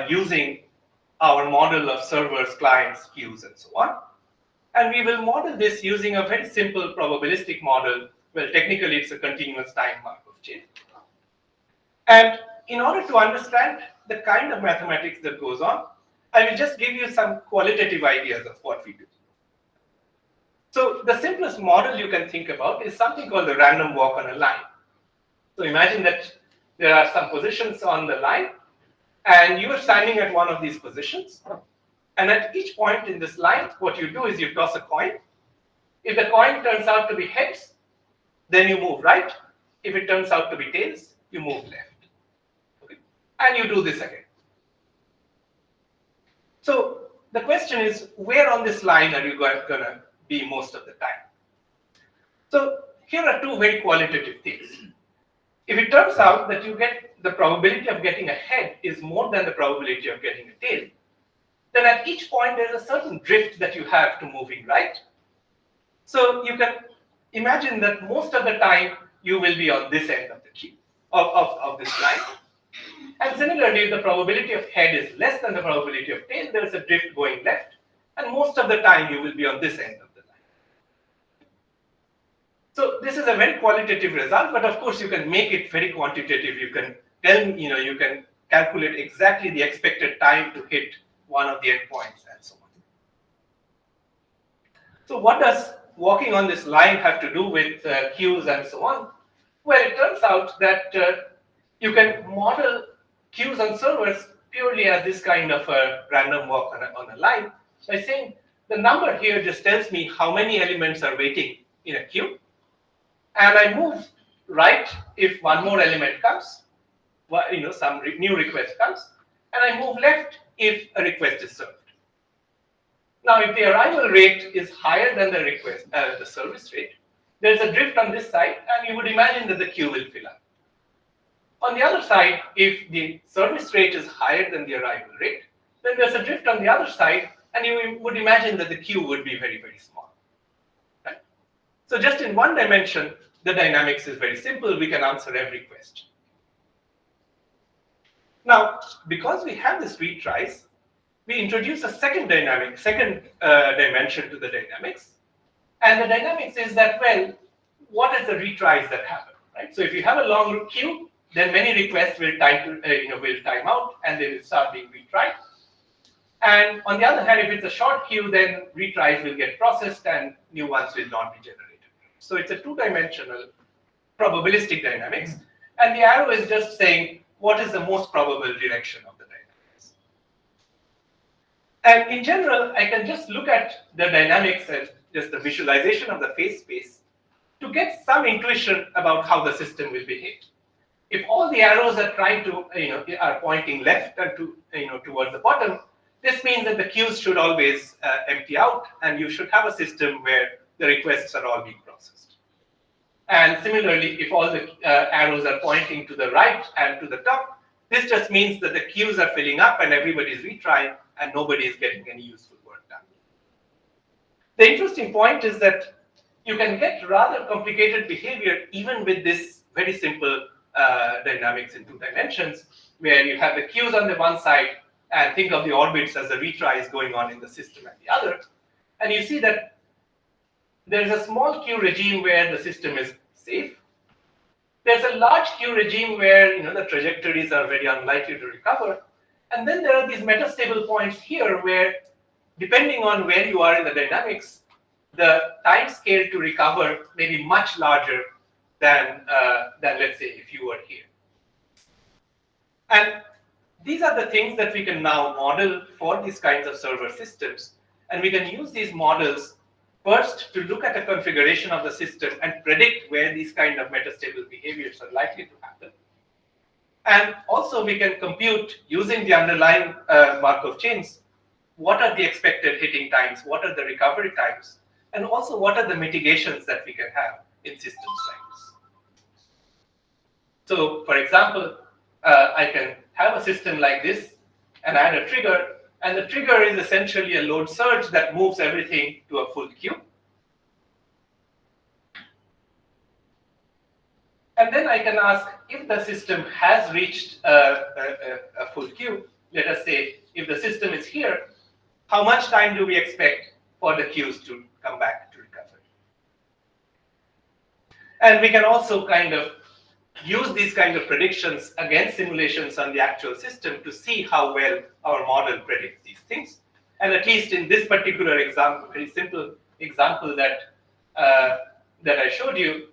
using our model of servers, clients, queues, and so on. And we will model this using a very simple probabilistic model. Well, technically, it's a continuous time Markov chain. And in order to understand the kind of mathematics that goes on, I will just give you some qualitative ideas of what we do. So the simplest model you can think about is something called the random walk on a line. So imagine that there are some positions on the line, and you are standing at one of these positions. And at each point in this line, what you do is you toss a coin. If the coin turns out to be heads, then you move right. If it turns out to be tails, you move left. Okay? And you do this again. So the question is, where on this line are you going to be most of the time? So here are two very qualitative things. If it turns out that you get the probability of getting a head is more than the probability of getting a tail, then at each point there's a certain drift that you have to moving right. So you can imagine that most of the time you will be on this end of the queue of this line. And similarly, if the probability of head is less than the probability of tail, there is a drift going left, and most of the time you will be on this end of the line. So this is a very qualitative result, but of course you can make it very quantitative. You can you can calculate exactly the expected time to hit one of the endpoints and so on. So what does walking on this line have to do with queues and so on? Well, it turns out that you can model queues on servers purely as this kind of a random walk on a line by saying the number here just tells me how many elements are waiting in a queue, and I move right if one more element comes, some new request comes, and I move left if a request is served. Now, if the arrival rate is higher than the service rate, there's a drift on this side, and you would imagine that the queue will fill up. On the other side, if the service rate is higher than the arrival rate, then there's a drift on the other side, and you would imagine that the queue would be very, very small. Right? So just in one dimension, the dynamics is very simple. We can answer every question. Now, because we have this retries, we introduce a second dimension to the dynamics. And the dynamics is that, well, what is the retries that happen? Right? So if you have a long queue, then many requests will time out and they will start being retried. And on the other hand, if it's a short queue, then retries will get processed and new ones will not be generated. So it's a two-dimensional probabilistic dynamics. And the arrow is just saying what is the most probable direction of the dynamics. And in general, I can just look at the dynamics and just the visualization of the phase space to get some intuition about how the system will behave. If all the arrows are trying to, are pointing left and towards the bottom, this means that the queues should always empty out, and you should have a system where the requests are all being processed. And similarly, if all the arrows are pointing to the right and to the top, this just means that the queues are filling up and everybody is retrying and nobody is getting any useful work done. The interesting point is that you can get rather complicated behavior even with this very simple dynamics in two dimensions, where you have the queues on the one side and think of the orbits as the retries going on in the system at the other. And you see that there's a small queue regime where the system is safe. There's a large queue regime where the trajectories are very unlikely to recover. And then there are these metastable points here where, depending on where you are in the dynamics, the time scale to recover may be much larger than let's say, if you were here. And these are the things that we can now model for these kinds of server systems. And we can use these models first to look at a configuration of the system and predict where these kind of metastable behaviors are likely to happen. And also we can compute, using the underlying Markov chains, what are the expected hitting times, what are the recovery times, and also what are the mitigations that we can have in systems like this. So, for example, I can have a system like this and add a trigger, and the trigger is essentially a load surge that moves everything to a full queue. And then I can ask if the system has reached a full queue. Let us say if the system is here, how much time do we expect for the queues to come back to recovery? And we can also kind of use these kind of predictions against simulations on the actual system to see how well our model predicts these things. And at least in this particular example, very simple example that I showed you,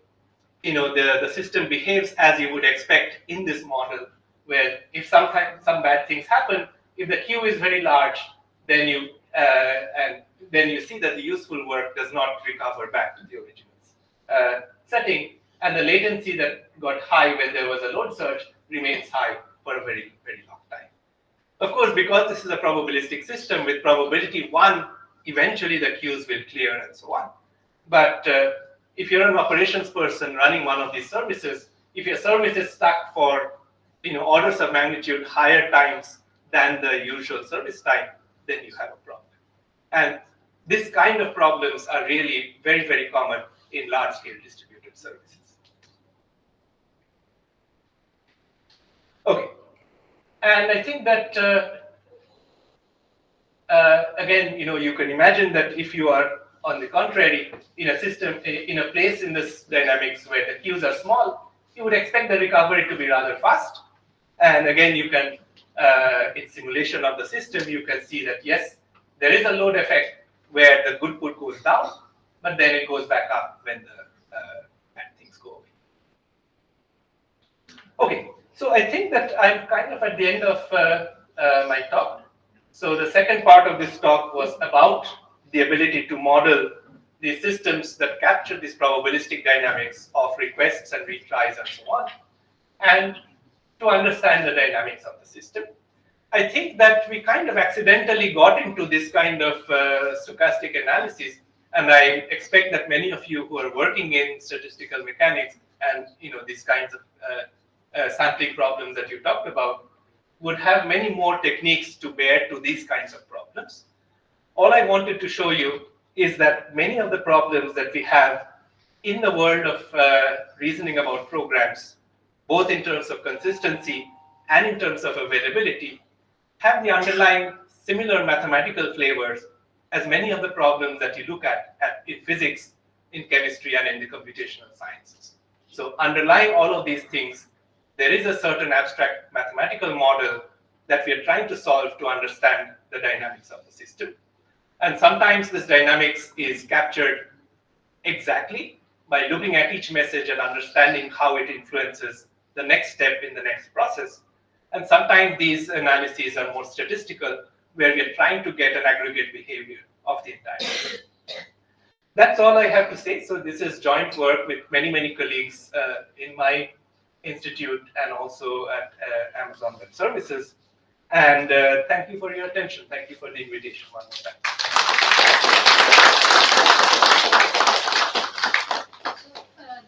the system behaves as you would expect in this model, where if some bad things happen, if the queue is very large, then you see that the useful work does not recover back to the original setting, and the latency that got high when there was a load surge remains high for a very, very long time. Of course, because this is a probabilistic system with probability 1, eventually the queues will clear and so on. But if you're an operations person running one of these services, if your service is stuck for orders of magnitude higher times than the usual service time, then you have a problem. And this kind of problems are really very, very common in large-scale distributed services. Okay, and I think that again, you can imagine that if you are, on the contrary, in a system, in a place in this dynamics where the queues are small, you would expect the recovery to be rather fast. And again, you can, in simulation of the system, you can see that yes, there is a load effect where the good put goes down, but then it goes back up when the bad things go away. Okay, so I think that I'm kind of at the end of my talk. So the second part of this talk was about the ability to model the systems that capture these probabilistic dynamics of requests and retries and so on, and to understand the dynamics of the system. I think that we kind of accidentally got into this kind of stochastic analysis, and I expect that many of you who are working in statistical mechanics and these kinds of sampling problems that you talked about would have many more techniques to bear to these kinds of problems. All I wanted to show you is that many of the problems that we have in the world of reasoning about programs, both in terms of consistency and in terms of availability, have the underlying similar mathematical flavors as many of the problems that you look at in physics, in chemistry, and in the computational sciences. So underlying all of these things, there is a certain abstract mathematical model that we are trying to solve to understand the dynamics of the system. And sometimes this dynamics is captured exactly by looking at each message and understanding how it influences the next step in the next process. And sometimes these analyses are more statistical, where we are trying to get an aggregate behavior of the entire system. That's all I have to say. So this is joint work with many, many colleagues in my institute and also at Amazon Web Services. And thank you for your attention. Thank you for the invitation one more time.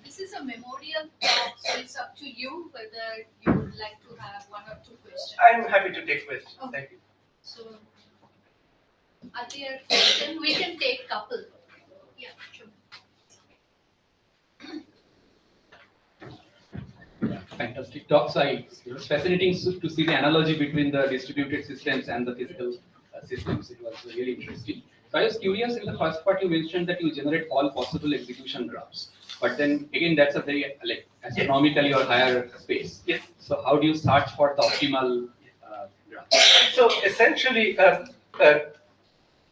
This is a memorial talk, so it's up to you whether you would like to have one or two questions. I'm happy to take questions. Okay. Thank you. So, are there questions? We can take couple. Yeah, sure. Fantastic talks. It was fascinating to see the analogy between the distributed systems and the physical systems. It was really interesting. So I was curious, in the first part you mentioned that you generate all possible execution graphs. But then again, that's a very astronomically or higher space. Yes. So how do you search for the optimal graph? So essentially, I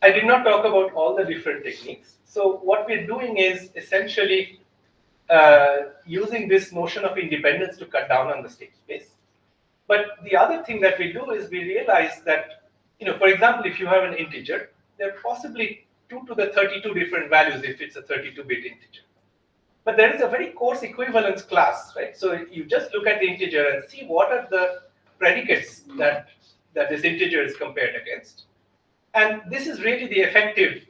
did not talk about all the different techniques. So what we're doing is essentially using this notion of independence to cut down on the state space. But the other thing that we do is we realize that, for example, if you have an integer, there are possibly 2 to the 32 different values if it's a 32-bit integer. But there is a very coarse equivalence class, right? So you just look at the integer and see what are the predicates that this integer is compared against. And this is really the effective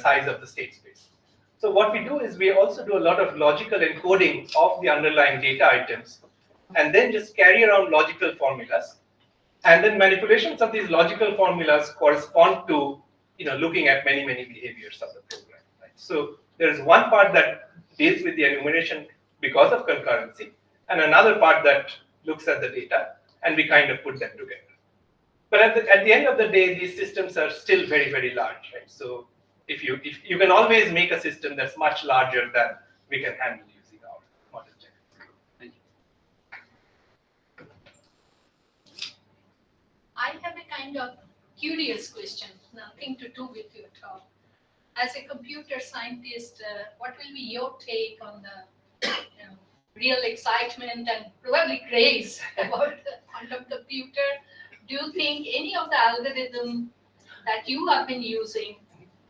size of the state space. So what we do is we also do a lot of logical encoding of the underlying data items, and then just carry around logical formulas. And then manipulations of these logical formulas correspond to looking at many, many behaviors of the program. Right? So there's one part that deals with the enumeration because of concurrency, and another part that looks at the data, and we kind of put them together. But at the end of the day, these systems are still very, very large, right? So if you can always make a system that's much larger than we can handle using our model techniques. kind of curious question, nothing to do with your talk. As a computer scientist, what will be your take on the real excitement and probably craze about the quantum computer? Do you think any of the algorithm that you have been using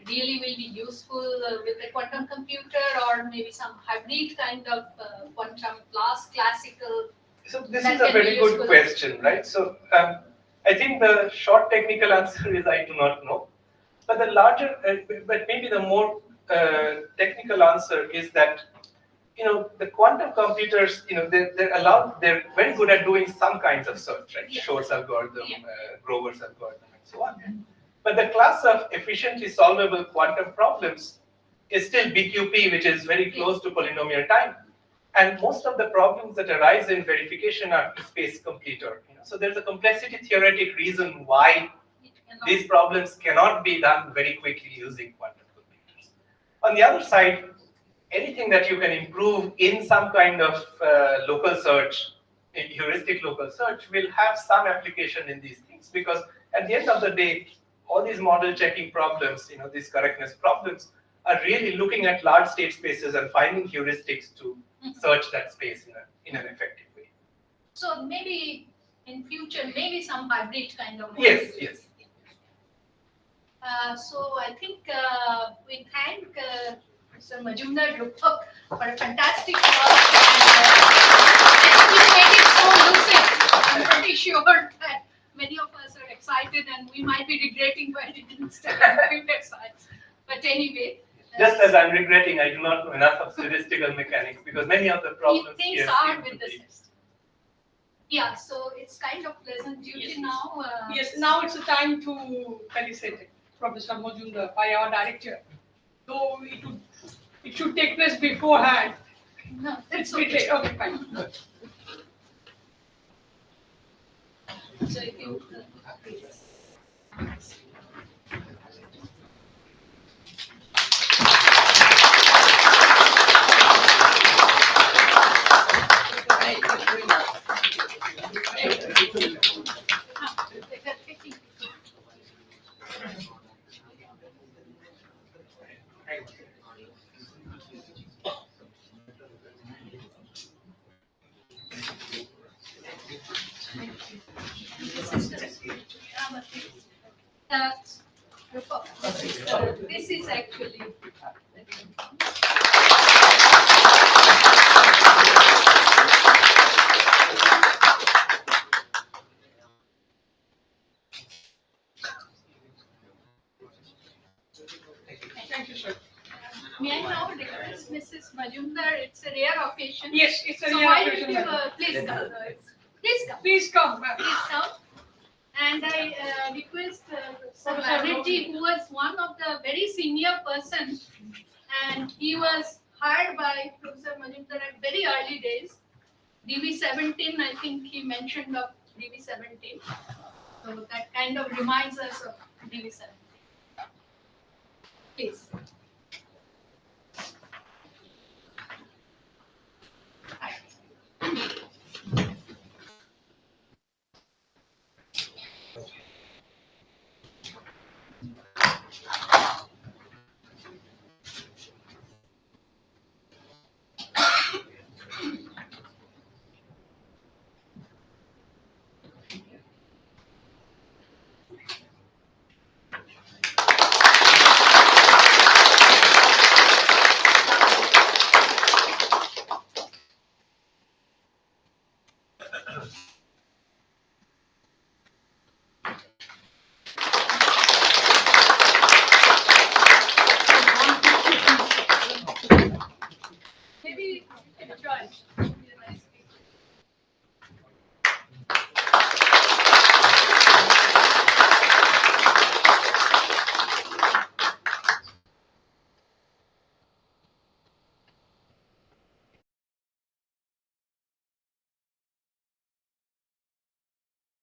really will be useful with a quantum computer, or maybe some hybrid kind of quantum plus classical? So this That is a can be very good useful. question, right? So I think the short technical answer is I do not know. But the larger, but maybe the more technical answer is that the quantum computers, they're allowed, they're very good at doing some kinds of search, right? Yeah. Shor's algorithm, Yeah. Grover's algorithm, and so on. But the class of efficiently solvable quantum problems is still BQP, which is very close to polynomial time. And most of the problems that arise in verification are space completer. So there's a complexity theoretic reason why It cannot- these problems cannot be done very quickly using quantum computers. On the other side, anything that you can improve in some kind of local search, heuristic local search, will have some application in these things, because at the end of the day, all these model checking problems, these correctness problems, are really looking at large state spaces and finding heuristics to search that space in an effective way. So maybe in future, maybe some hybrid kind of. Yes, yes. So I think we thank Mr. Majumdar Rupak for a fantastic talk, and he made it so lucid. I'm pretty sure that many of us are excited, and we might be regretting why we didn't study computer science. But anyway. Just as I'm regretting, I do not know enough of statistical mechanics, because many of the problems things here are seem to with the be. system. Yeah, so it's kind of pleasant duty Yes. now. Yes, now it's the time to felicitate Professor Majumdar by our director. Though it should take place beforehand. No, It's it's bit okay. late. Okay, fine. So if you, this is actually. Thank you, sir. May I now request Mrs. Majumdar? It's a rare occasion. Yes, it's a So real why occasion, don't you madam. please come? Please come. Please come, ma'am. Please come. And I request Sir Professor Banerjee, who was one of the very senior person, and he was hired by Professor Majumdar at very early days. DV17, I think he mentioned of DV17. So that kind of reminds us of DV17. Please.